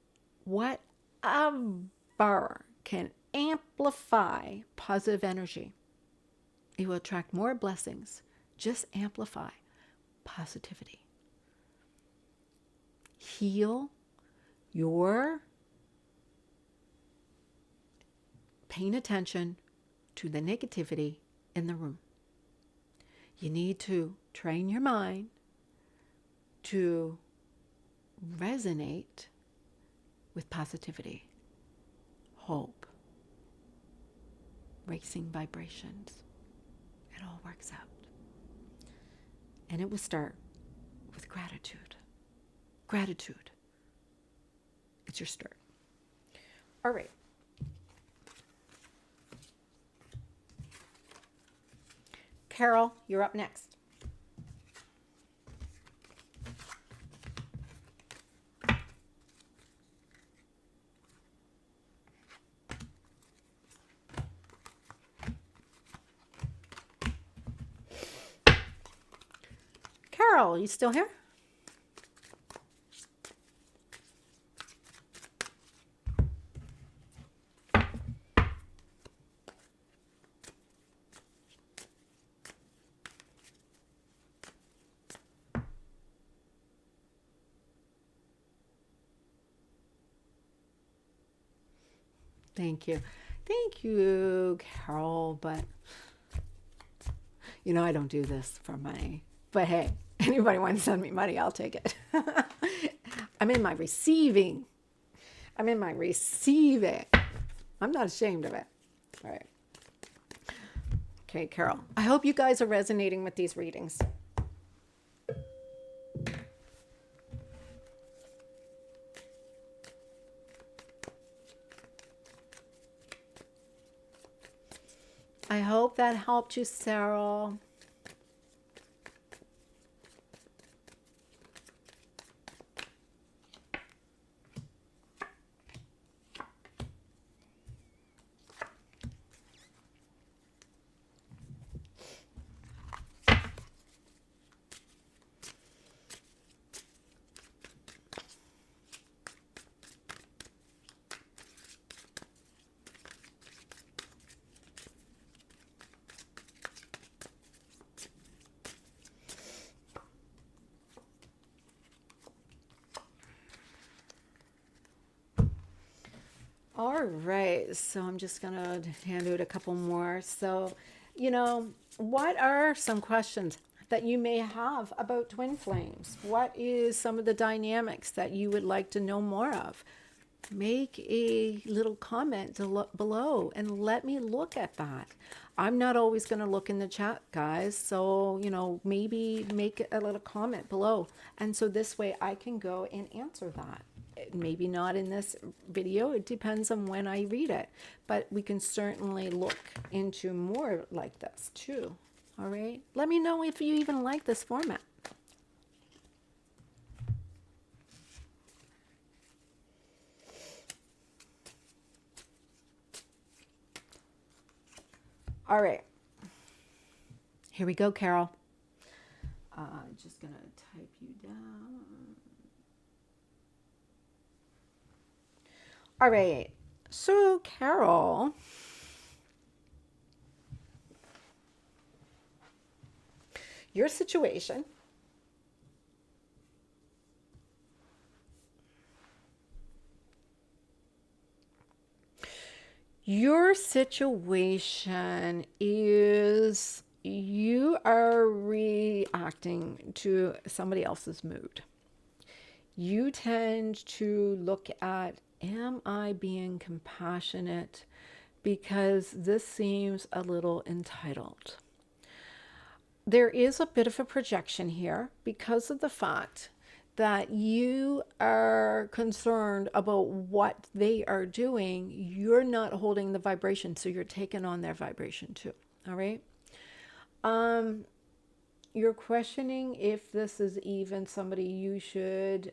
whatever can amplify positive energy. You will attract more blessings. Just amplify positivity. Heal your paying attention to the negativity in the room. You need to train your mind to resonate with positivity, hope, racing vibrations. It all works out. And it will start with gratitude. Gratitude. It's your start. All right. Carol, you're up next. Carol, you still here? Thank you. Thank you, Carol. But, I don't do this for money. But hey, anybody wants to send me money, I'll take it. I'm in my receiving. I'm not ashamed of it. All right. Okay, Carol. I hope you guys are resonating with these readings. I hope that helped you, Sarah. All right, so I'm just going to hand out a couple more. So, what are some questions that you may have about twin flames? What is some of the dynamics that you would like to know more of? make a little comment below and let me look at that. I'm not always going to look in the chat, guys. So, maybe make a little comment below. And so this way I can go and answer that. Maybe not in this video. It depends on when I read it. But we can certainly look into more like this too. All right. Let me know if you even like this format. All right. Here we go, Carol. Just going to type you down. All right. So, Carol, your situation is you are reacting to somebody else's mood. You tend to look at, am I being compassionate? Because this seems a little entitled. There is a bit of a projection here because of the fact that you are concerned about what they are doing. You're not holding the vibration, so you're taking on their vibration too. All right. You're questioning if this is even somebody you should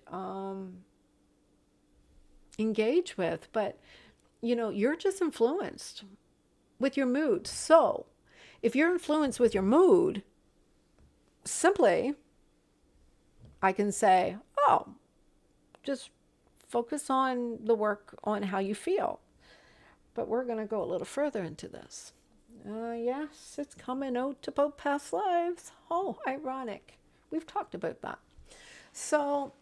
engage with, but you're just influenced with your mood. So if you're influenced with your mood, simply I can say, oh, just focus on the work on how you feel. But we're going to go a little further into this. Yes, it's coming out about past lives. Oh, ironic. We've talked about that. So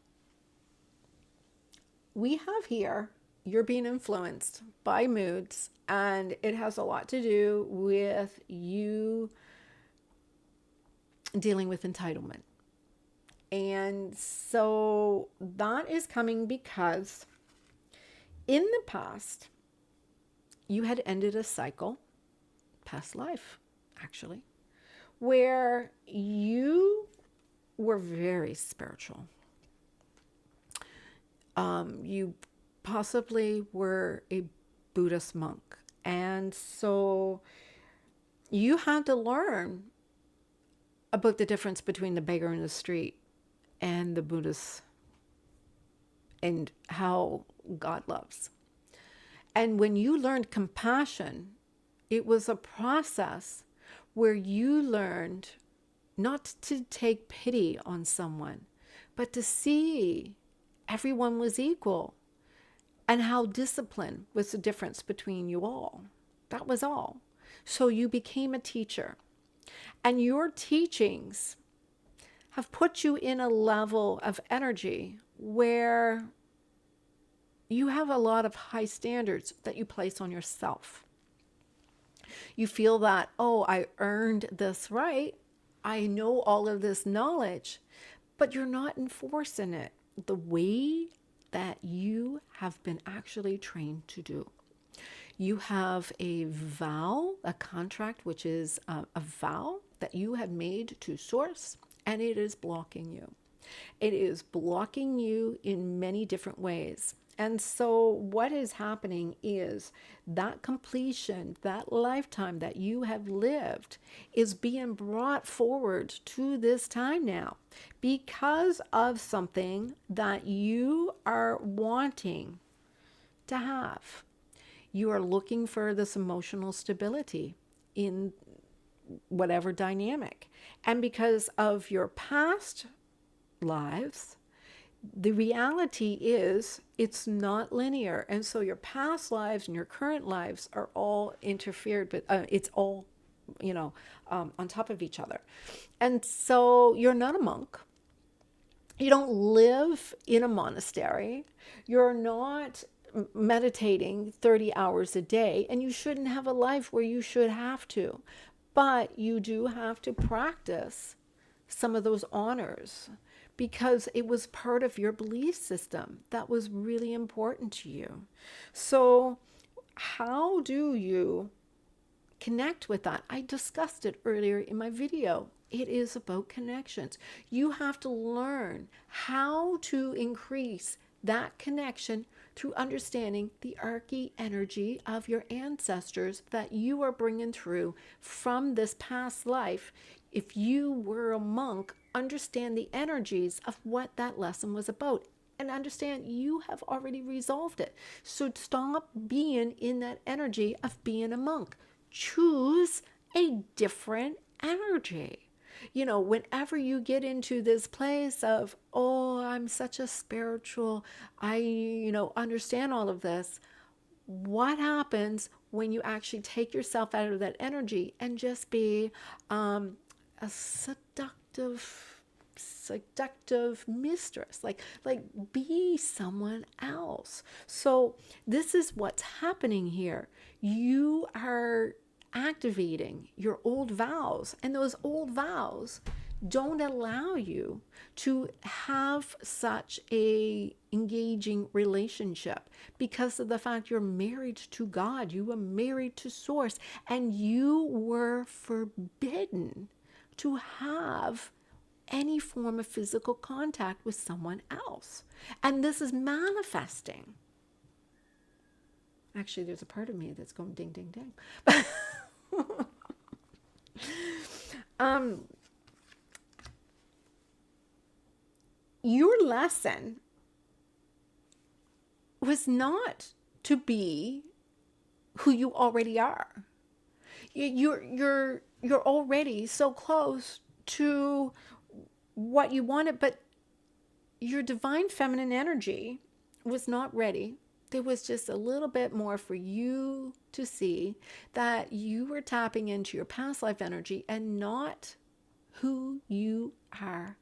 we have here, you're being influenced by moods, and it has a lot to do with you dealing with entitlement. And so that is coming because in the past, you had ended a cycle, past life, actually, where you were very spiritual. You possibly were a Buddhist monk. And so you had to learn about the difference between the beggar in the street and the Buddhist and how God loves. And when you learned compassion, it was a process where you learned not to take pity on someone, but to see everyone was equal and how discipline was the difference between you all. That was all. So you became a teacher, and your teachings have put you in a level of energy where you have a lot of high standards that you place on yourself. You feel that, oh, I earned this right. I know all of this knowledge, but you're not enforcing it the way that you have been actually trained to do. You have a vow, a contract, which is a vow that you have made to Source, and it is blocking you. It is blocking you in many different ways. And so what is happening is that completion, that lifetime that you have lived is being brought forward to this time now because of something that you are wanting to have. You are looking for this emotional stability in whatever dynamic. And because of your past lives, the reality is it's not linear. And so your past lives and your current lives are all interfered with. It's all, on top of each other. And so you're not a monk. You don't live in a monastery. You're not meditating 30 hours a day, and you shouldn't have a life where you should have to. But you do have to practice some of those honors. because it was part of your belief system that was really important to you. So, how do you connect with that? I discussed it earlier in my video. It is about connections. You have to learn how to increase that connection through understanding the archy energy of your ancestors that you are bringing through from this past life. If you were a monk, understand the energies of what that lesson was about and understand you have already resolved it. So stop being in that energy of being a monk. Choose a different energy. Whenever you get into this place of, oh, I'm such a spiritual, I understand all of this. What happens when you actually take yourself out of that energy and just be a seductive mistress, like be someone else? So this is what's happening here. You are activating your old vows, and those old vows don't allow you to have such a engaging relationship because of the fact you're married to God, you were married to source, and you were forbidden to have any form of physical contact with someone else. And this is manifesting. Actually, there's a part of me that's going ding, ding, ding. Your lesson was not to be who you already are. You're already so close to what you wanted, but your divine feminine energy was not ready. There was just a little bit more for you to see that you were tapping into your past life energy and not who you are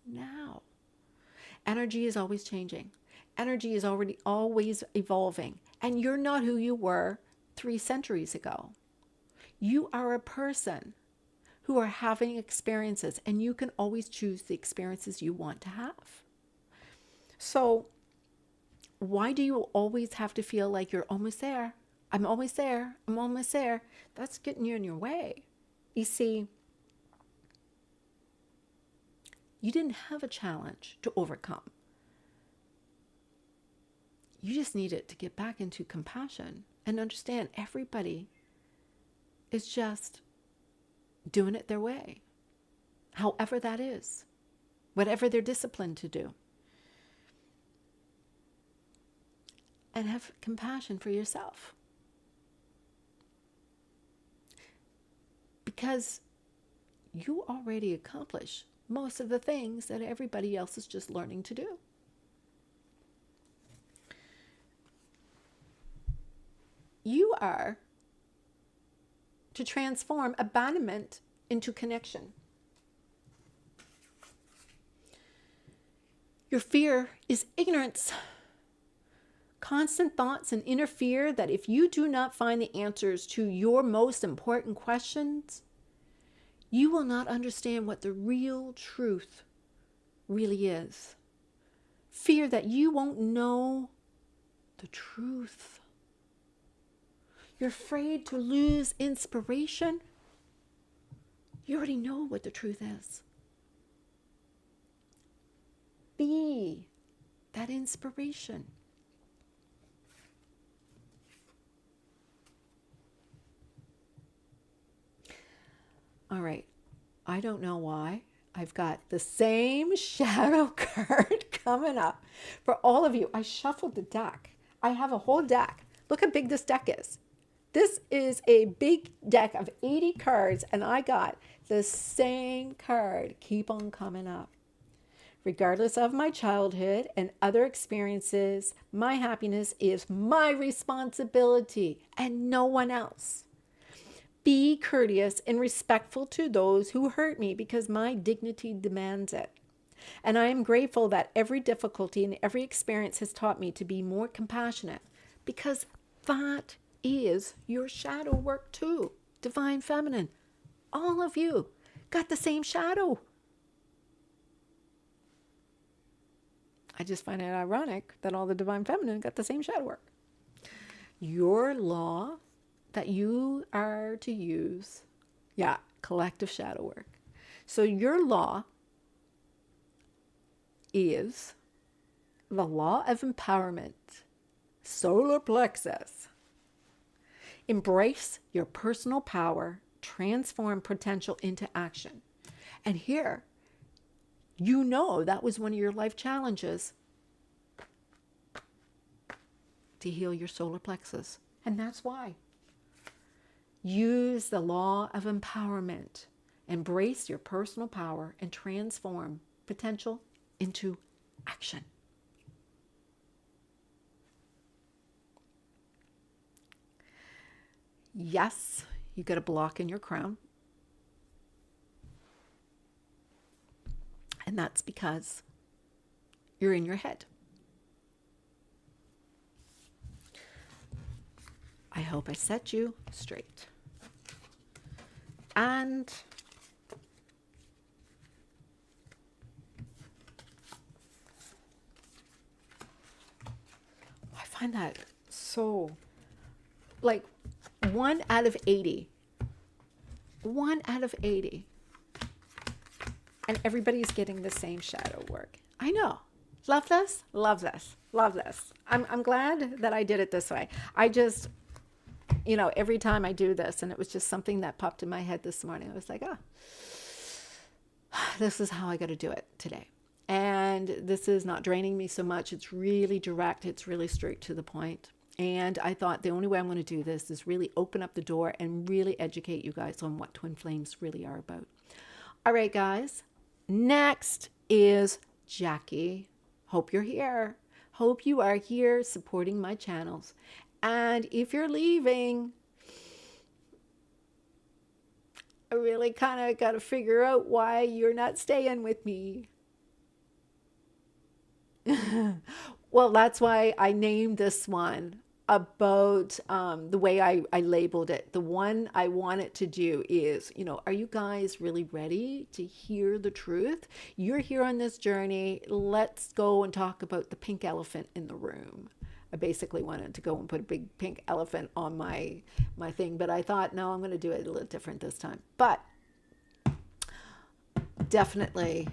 now. Energy is always changing. Energy is already always evolving. And you're not who you were 3 centuries ago. You are a person who are having experiences, and you can always choose the experiences you want to have. So why do you always have to feel like you're almost there? I'm almost there. I'm almost there. That's getting you in your way. You see, you didn't have a challenge to overcome. You just needed to get back into compassion and understand everybody is just doing it their way, however that is, whatever they're disciplined to do. And have compassion for yourself. Because you already accomplish most of the things that everybody else is just learning to do. You are to transform abandonment into connection. Your fear is ignorance. Constant thoughts and inner fear that if you do not find the answers to your most important questions, you will not understand what the real truth really is. Fear that you won't know the truth. You're afraid to lose inspiration. You already know what the truth is. Be that inspiration. All right, I don't know why. I've got the same shadow card coming up for all of you. I shuffled the deck. I have a whole deck. Look how big this deck is. This is a big deck of 80 cards, and I got the same card keep on coming up. Regardless of my childhood and other experiences, my happiness is my responsibility and no one else. Be courteous and respectful to those who hurt me because my dignity demands it. And I am grateful that every difficulty and every experience has taught me to be more compassionate because that is your shadow work too. Divine Feminine. All of you got the same shadow. I just find it ironic that all the divine feminine got the same shadow work. Your law that you are to use, yeah, collective shadow work. So your law is the law of empowerment, solar plexus. Embrace your personal power, transform potential into action. And here, you know that was one of your life challenges, to heal your solar plexus. And that's why. Use the law of empowerment. Embrace your personal power and transform potential into action. Yes, you got a block in your crown. And that's because you're in your head. I hope I set you straight. And I find that so, like, 1 out of 80. 1 out of 80. And everybody's getting the same shadow work. I know. Love this, love this, love this. I'm glad that I did it this way. I just, every time I do this, and it was just something that popped in my head this morning, I was like, this is how I got to do it today. And this is not draining me so much. It's really direct. It's really straight to the point. And I thought the only way I'm going to do this is really open up the door and really educate you guys on what twin flames really are about. All right, guys. Next is Jackie. Hope you're here. Hope you are here supporting my channels. And if you're leaving, I really kind of got to figure out why you're not staying with me. Well, that's why I named this one about the way I labeled it. The one I want it to do is, are you guys really ready to hear the truth? You're here on this journey. Let's go and talk about the pink elephant in the room. I basically wanted to go and put a big pink elephant on my thing, but I thought, no, I'm going to do it a little different this time. But definitely,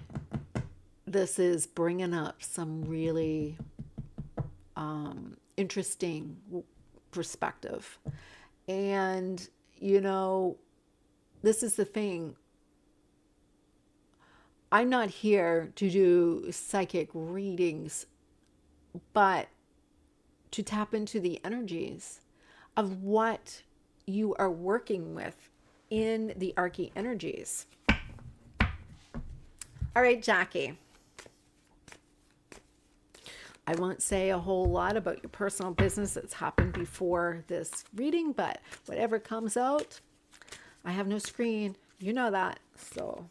this is bringing up some really interesting perspective. And, this is the thing. I'm not here to do psychic readings, but to tap into the energies of what you are working with in the Archie energies. All right, Jackie. I won't say a whole lot about your personal business that's happened before this reading, but whatever comes out, I have no screen. You know that. So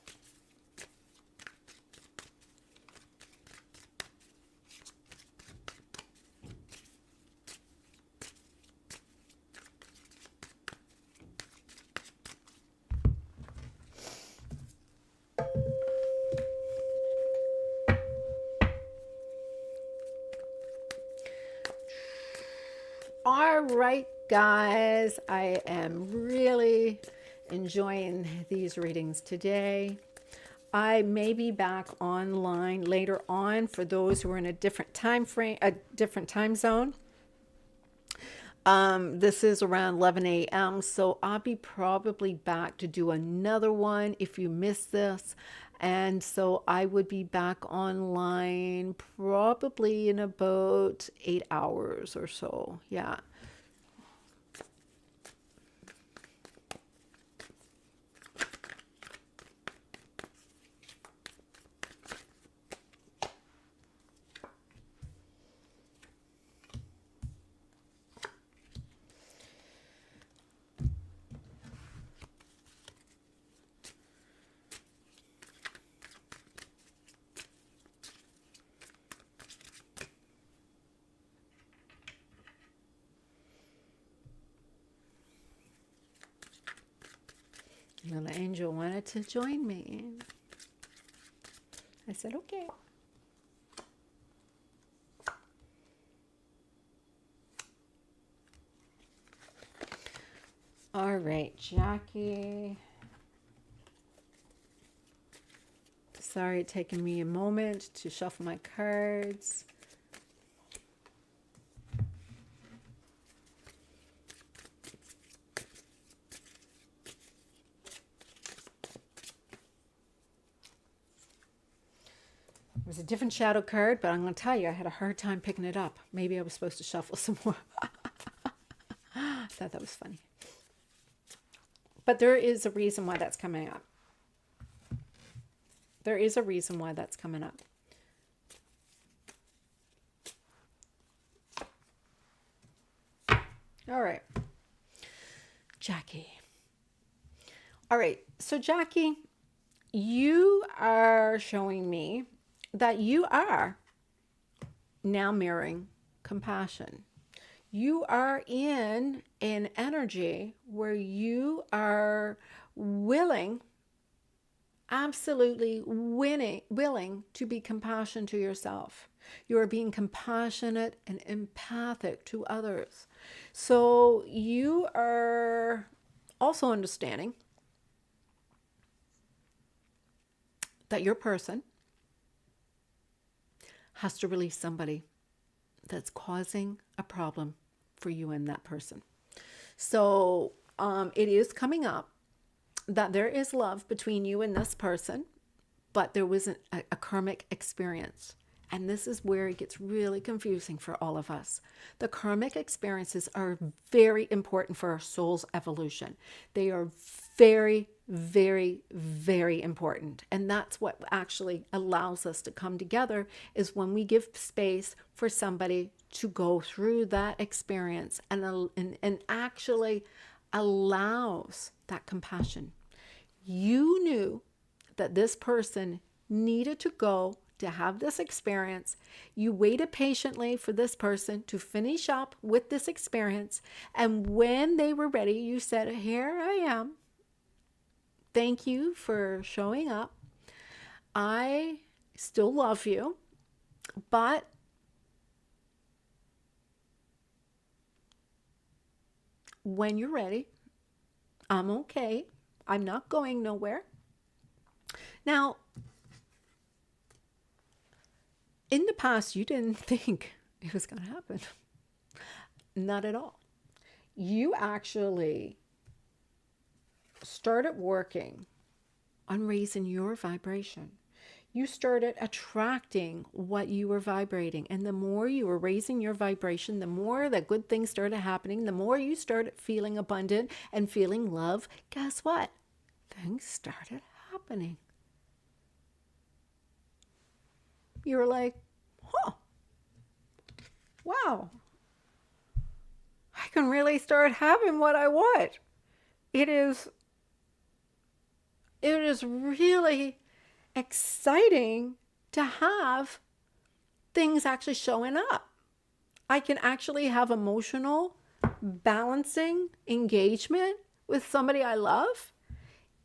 all right, guys, I am really enjoying these readings today. I may be back online later on for those who are in a different time frame, a different time zone. This is around 11 a.m. So I'll be probably back to do another one if you missed this. And so I would be back online probably in about 8 hours or so. Yeah. And the angel wanted to join me. I said, okay. All right, Jackie. Sorry, it's taking me a moment to shuffle my cards. It was a different shadow card, but I'm going to tell you, I had a hard time picking it up. Maybe I was supposed to shuffle some more. I thought that was funny. But there is a reason why that's coming up. There is a reason why that's coming up. All right. Jackie. All right. So, Jackie, you are showing me that you are now mirroring compassion. You are in an energy where you are willing, absolutely willing to be compassionate to yourself. You are being compassionate and empathic to others. So you are also understanding that your person has to release somebody that's causing a problem for you and that person. So it is coming up that there is love between you and this person, but there wasn't a karmic experience. And this is where it gets really confusing for all of us. The karmic experiences are very important for our soul's evolution. They are very, very, very important. And that's what actually allows us to come together, is when we give space for somebody to go through that experience and actually allows that compassion. You knew that this person needed to go to have this experience. You waited patiently for this person to finish up with this experience. And when they were ready, you said, here I am. Thank you for showing up. I still love you, but when you're ready, I'm okay. I'm not going nowhere. Now, in the past, you didn't think it was going to happen. Not at all. You actually started working on raising your vibration. You started attracting what you were vibrating. And the more you were raising your vibration, the more that good things started happening, the more you started feeling abundant and feeling love. Guess what? Things started happening. You were like, huh, wow, I can really start having what I want. It is really exciting to have things actually showing up. I can actually have emotional balancing engagement with somebody I love.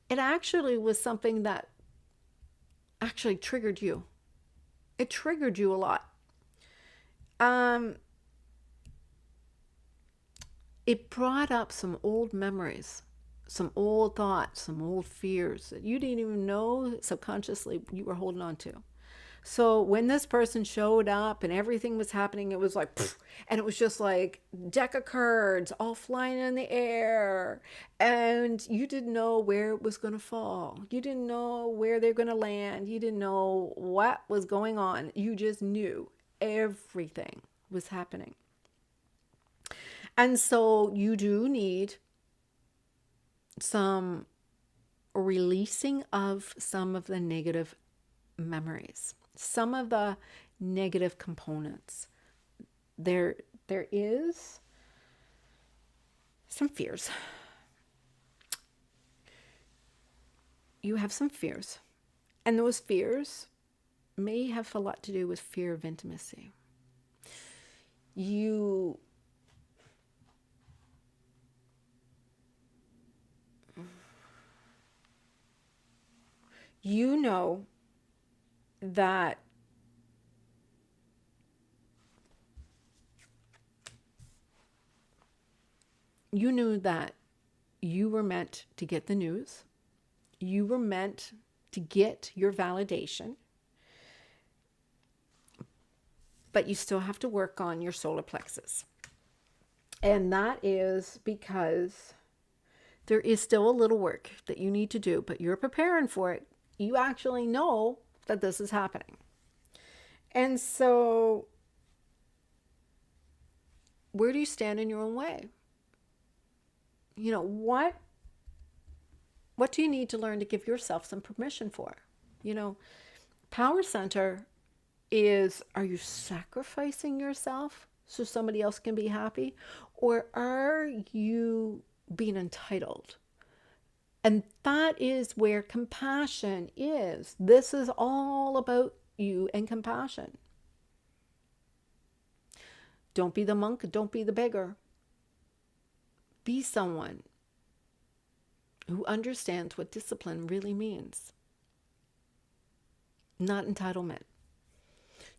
It actually was something that actually triggered you. It triggered you a lot. It brought up some old memories, some old thoughts, some old fears that you didn't even know subconsciously you were holding on to. So when this person showed up and everything was happening, it was like, pfft, and it was just like deck of cards all flying in the air. And you didn't know where it was going to fall. You didn't know where they're going to land. You didn't know what was going on. You just knew everything was happening. And so you do need some releasing of some of the negative memories, some of the negative components. There is some fears. You have some fears. And those fears may have a lot to do with fear of intimacy. You know that you knew that You were meant to get the news. You were meant to get your validation, but you still have to work on your solar plexus. And that is because there is still a little work that you need to do, but you're preparing for it. You actually know that this is happening. And so, where do you stand in your own way? You know, what do you need to learn to give yourself some permission for? You know, power center is, are you sacrificing yourself so somebody else can be happy? Or are you being entitled? And that is where compassion is. This is all about you and compassion. Don't be the monk, don't be the beggar. Be someone who understands what discipline really means. Not entitlement.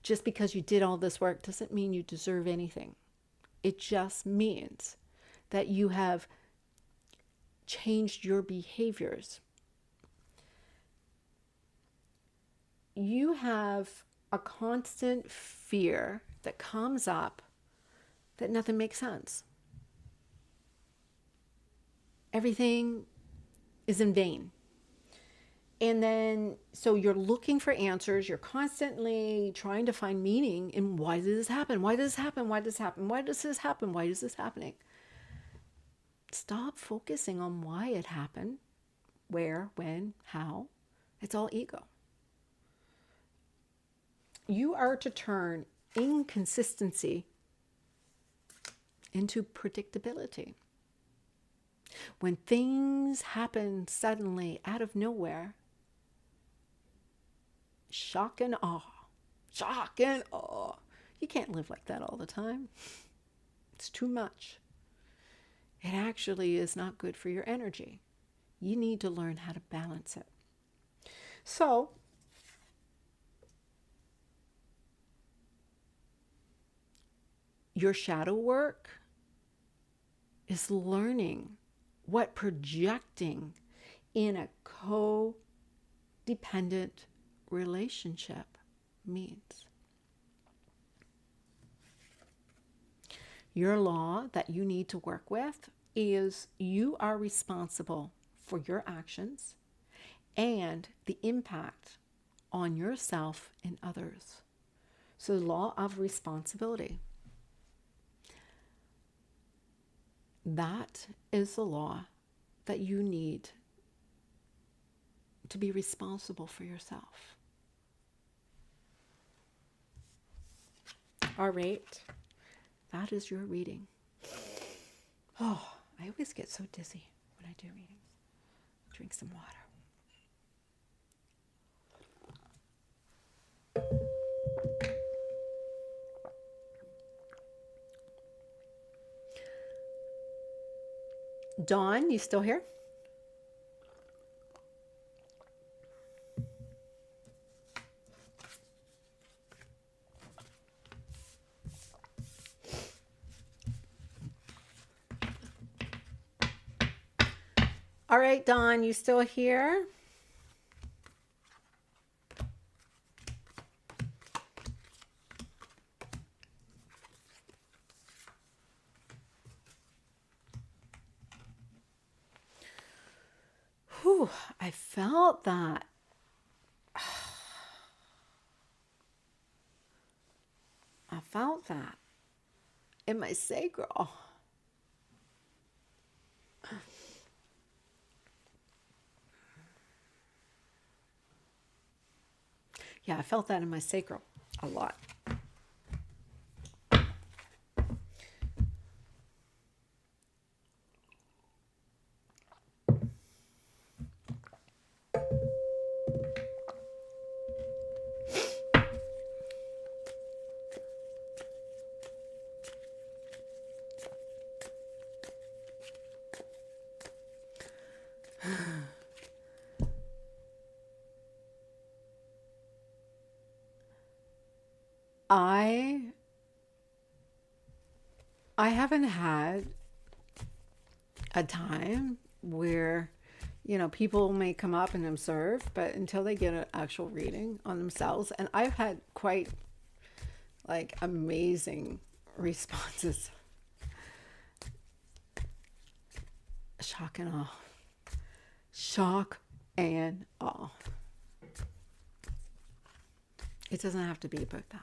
Just because you did all this work doesn't mean you deserve anything. It just means that you have changed your behaviors. You have a constant fear that comes up that nothing makes sense. Everything is in vain. And then, so you're looking for answers. You're constantly trying to find meaning in, why did this happen? Why does this happen? Why does this happen? Why does this happen? Why is this happening? Stop focusing on why it happened, where, when, how. It's all ego. You are to turn inconsistency into predictability. When things happen suddenly out of nowhere, shock and awe. Shock and awe. You can't live like that all the time. It's too much. It actually is not good for your energy. You need to learn how to balance it. So, your shadow work is learning what projecting in a codependent relationship means. Your law that you need to work with is you are responsible for your actions and the impact on yourself and others. So the law of responsibility. That is the law that you need to be responsible for yourself. All right, that is your reading. Oh, I always get so dizzy when I do readings. Drink some water. Dawn, you still here? All right, Dawn, you still here? Whew, I felt that. I felt that in my sacral. Yeah, I felt that in my sacral a lot. I haven't had a time where, people may come up and observe, but until they get an actual reading on themselves, and I've had quite like amazing responses. Shock and awe. Shock and awe. It doesn't have to be about that.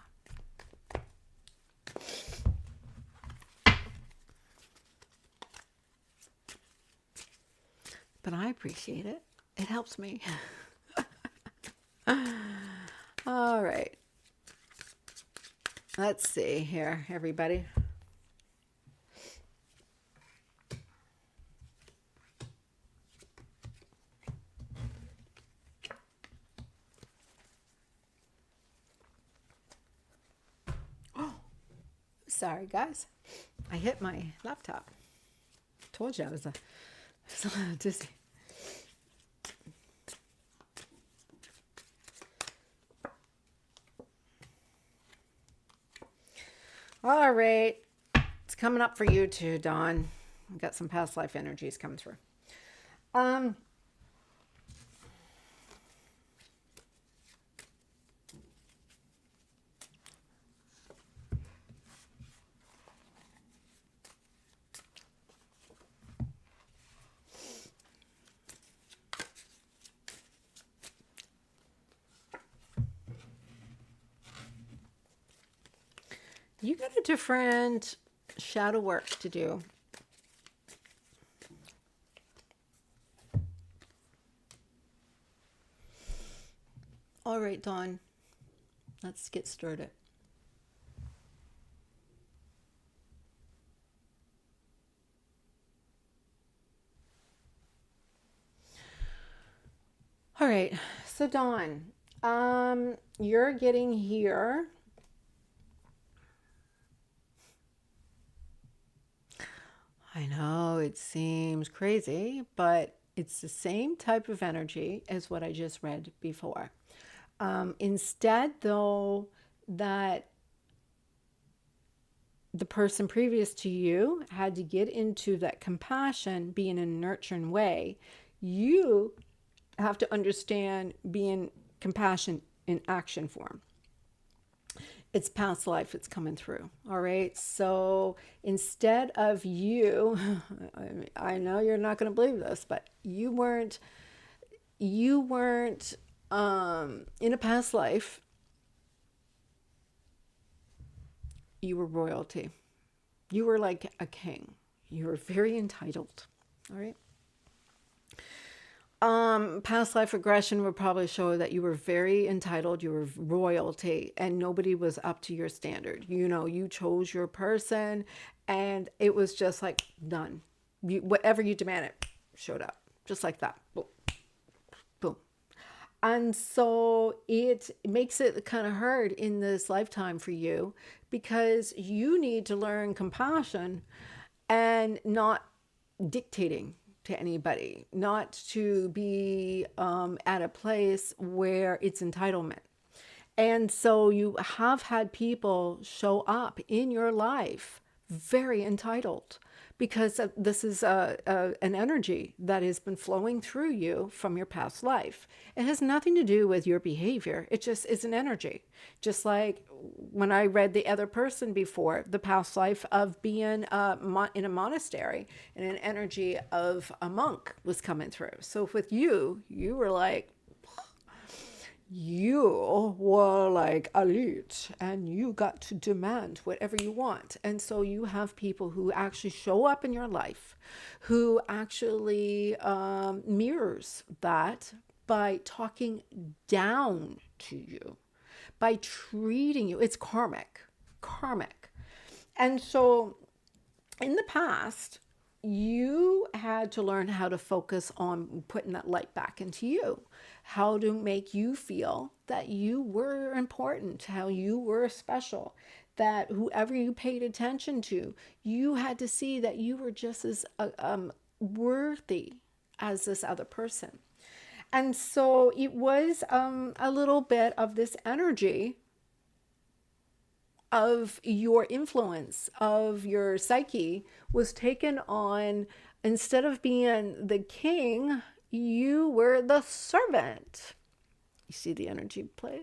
But I appreciate it. It helps me. All right. Let's see here, everybody. Oh, sorry, guys. I hit my laptop. Told you I was a little dizzy. All right. It's coming up for you too, Dawn. I've got some past life energies coming through. You got a different shadow work to do. All right, Dawn. Let's get started. All right. So, Dawn, you're getting here. I know it seems crazy, but it's the same type of energy as what I just read before. Instead, though, that the person previous to you had to get into that compassion, be in a nurturing way, you have to understand being compassion in action form. It's past life it's coming through. All right. So instead of you, I know you're not going to believe this, but you weren't in a past life, you were royalty. You were like a king. You were very entitled. All right. Past life regression would probably show that you were very entitled, you were royalty, and nobody was up to your standard. You chose your person, and it was just like done. Whatever you demanded showed up, just like that. Boom, boom. And so it makes it kind of hard in this lifetime for you because you need to learn compassion and not dictating to anybody, not to be at a place where it's entitlement. And so you have had people show up in your life very entitled because this is an energy that has been flowing through you from your past life. It has nothing to do with your behavior. It just is an energy. Just like when I read the other person before, the past life of being in a monastery and an energy of a monk was coming through. So with you were like, you were like elite and you got to demand whatever you want. And so you have people who actually show up in your life who actually mirrors that by talking down to you, by treating you. It's karmic. And so in the past, you had to learn how to focus on putting that light back into you, how to make you feel that you were important, how you were special, that whoever you paid attention to, you had to see that you were just as worthy as this other person. And so it was a little bit of this energy of your influence, of your psyche was taken on Instead of being the king, you were the servant. You see the energy play?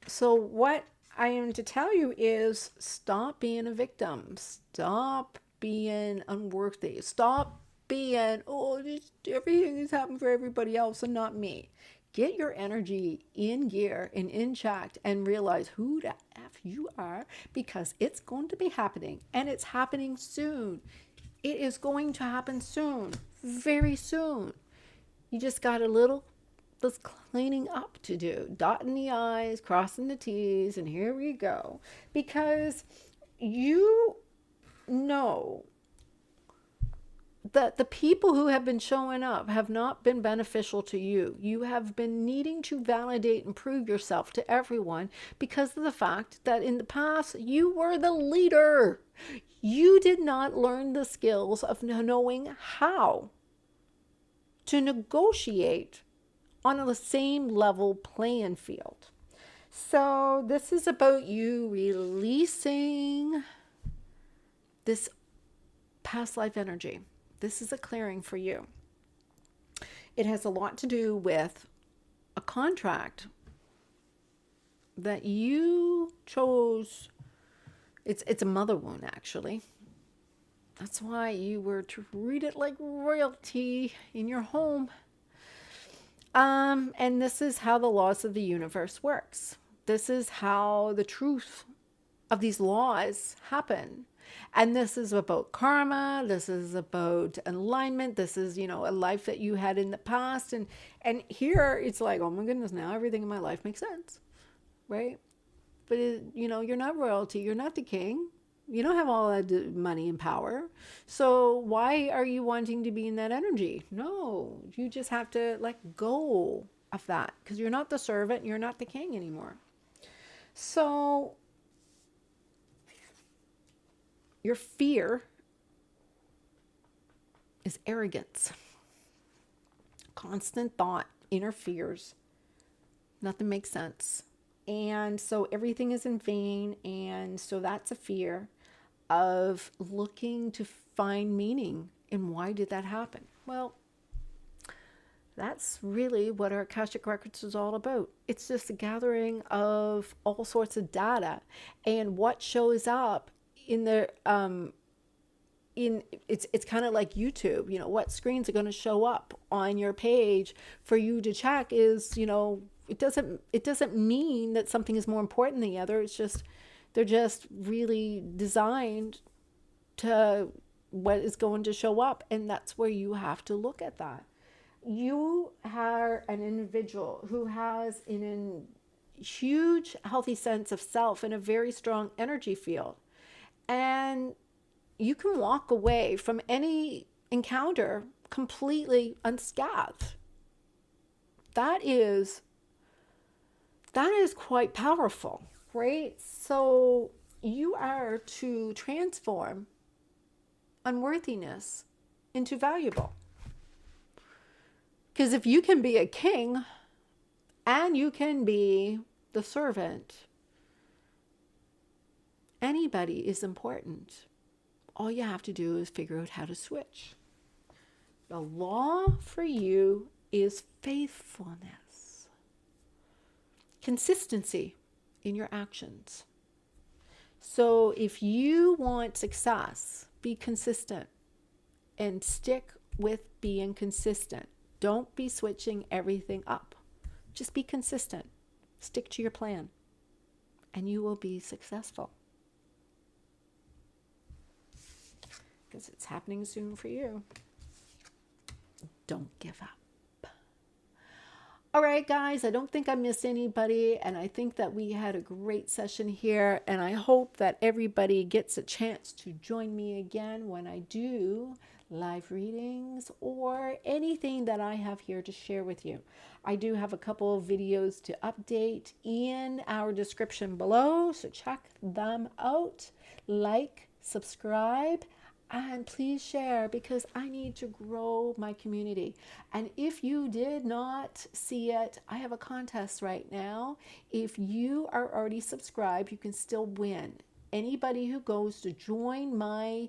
So, what I am to tell you is stop being a victim. Stop being unworthy. Stop being, oh, everything is happening for everybody else and not me. Get your energy in gear and in check and realize who the F you are, because it's going to be happening and it's happening soon. It is going to happen soon, very soon. You just got a little this cleaning up to do, dotting the I's, crossing the T's, and here we go. Because you know that the people who have been showing up have not been beneficial to you. You have been needing to validate and prove yourself to everyone because of the fact that in the past you were the leader. You did not learn the skills of knowing how to negotiate on the same level playing field. So this is about you releasing this past life energy. This is a clearing for you. It has a lot to do with a contract that you chose. It's a mother wound, actually. That's why you were treated like royalty in your home. And this is how the laws of the universe works. This is how the truth of these laws happen. And this is about karma. This is about alignment. This is, a life that you had in the past. And here it's like, oh my goodness, now everything in my life makes sense, right? But, you're not royalty. You're not the king. You don't have all that money and power. So why are you wanting to be in that energy? No, you just have to let go of that because you're not the servant. You're not the king anymore. So your fear is arrogance. Constant thought, inner fears. Nothing makes sense. And so everything is in vain. And so that's a fear of looking to find meaning in why did that happen. Well, that's really what our Akashic Records is all about. It's just a gathering of all sorts of data, and what shows up in the it's kind of like YouTube. What screens are going to show up on your page for you to check is it doesn't mean that something is more important than the other. It's just they're just really designed to what is going to show up, and that's where you have to look at that. You are an individual who has a huge healthy sense of self and a very strong energy field, and you can walk away from any encounter completely unscathed. That is quite powerful, right? So you are to transform unworthiness into valuable. Because if you can be a king and you can be the servant, anybody is important. All you have to do is figure out how to switch. The law for you is faithfulness, consistency in your actions. So if you want success, be consistent and stick with being consistent. Don't be switching everything up. Just be consistent. Stick to your plan, and you will be successful. Because it's happening soon for you. Don't give up. All right, guys, I don't think I missed anybody, and I think that we had a great session here, and I hope that everybody gets a chance to join me again when I do live readings or anything that I have here to share with you. I do have a couple of videos to update in our description below, so check them out. Like, subscribe, and please share, because I need to grow my community. And if you did not see it, I have a contest right now. If you are already subscribed, you can still win. anybody who goes to join my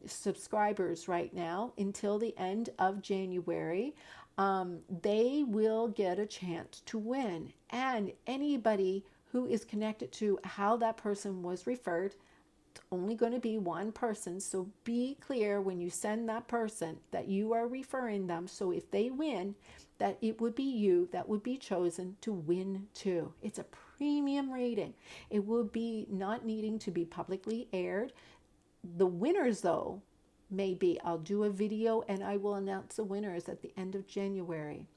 subscribers right now until the end of January, they will get a chance to win. And anybody who is connected to how that person was referred, it's only going to be one person. So be clear when you send that person that you are referring them. So if they win, that it would be you that would be chosen to win too. It's a premium rating. It will be not needing to be publicly aired. The winners, though, maybe I'll do a video and I will announce the winners at the end of January.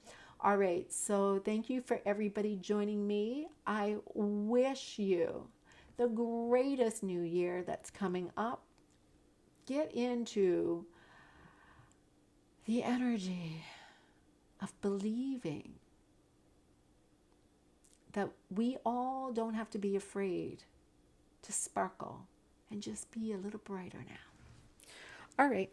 All right, so thank you for everybody joining me. I wish you the greatest new year that's coming up. Get into the energy of believing that we all don't have to be afraid to sparkle and just be a little brighter now. All right.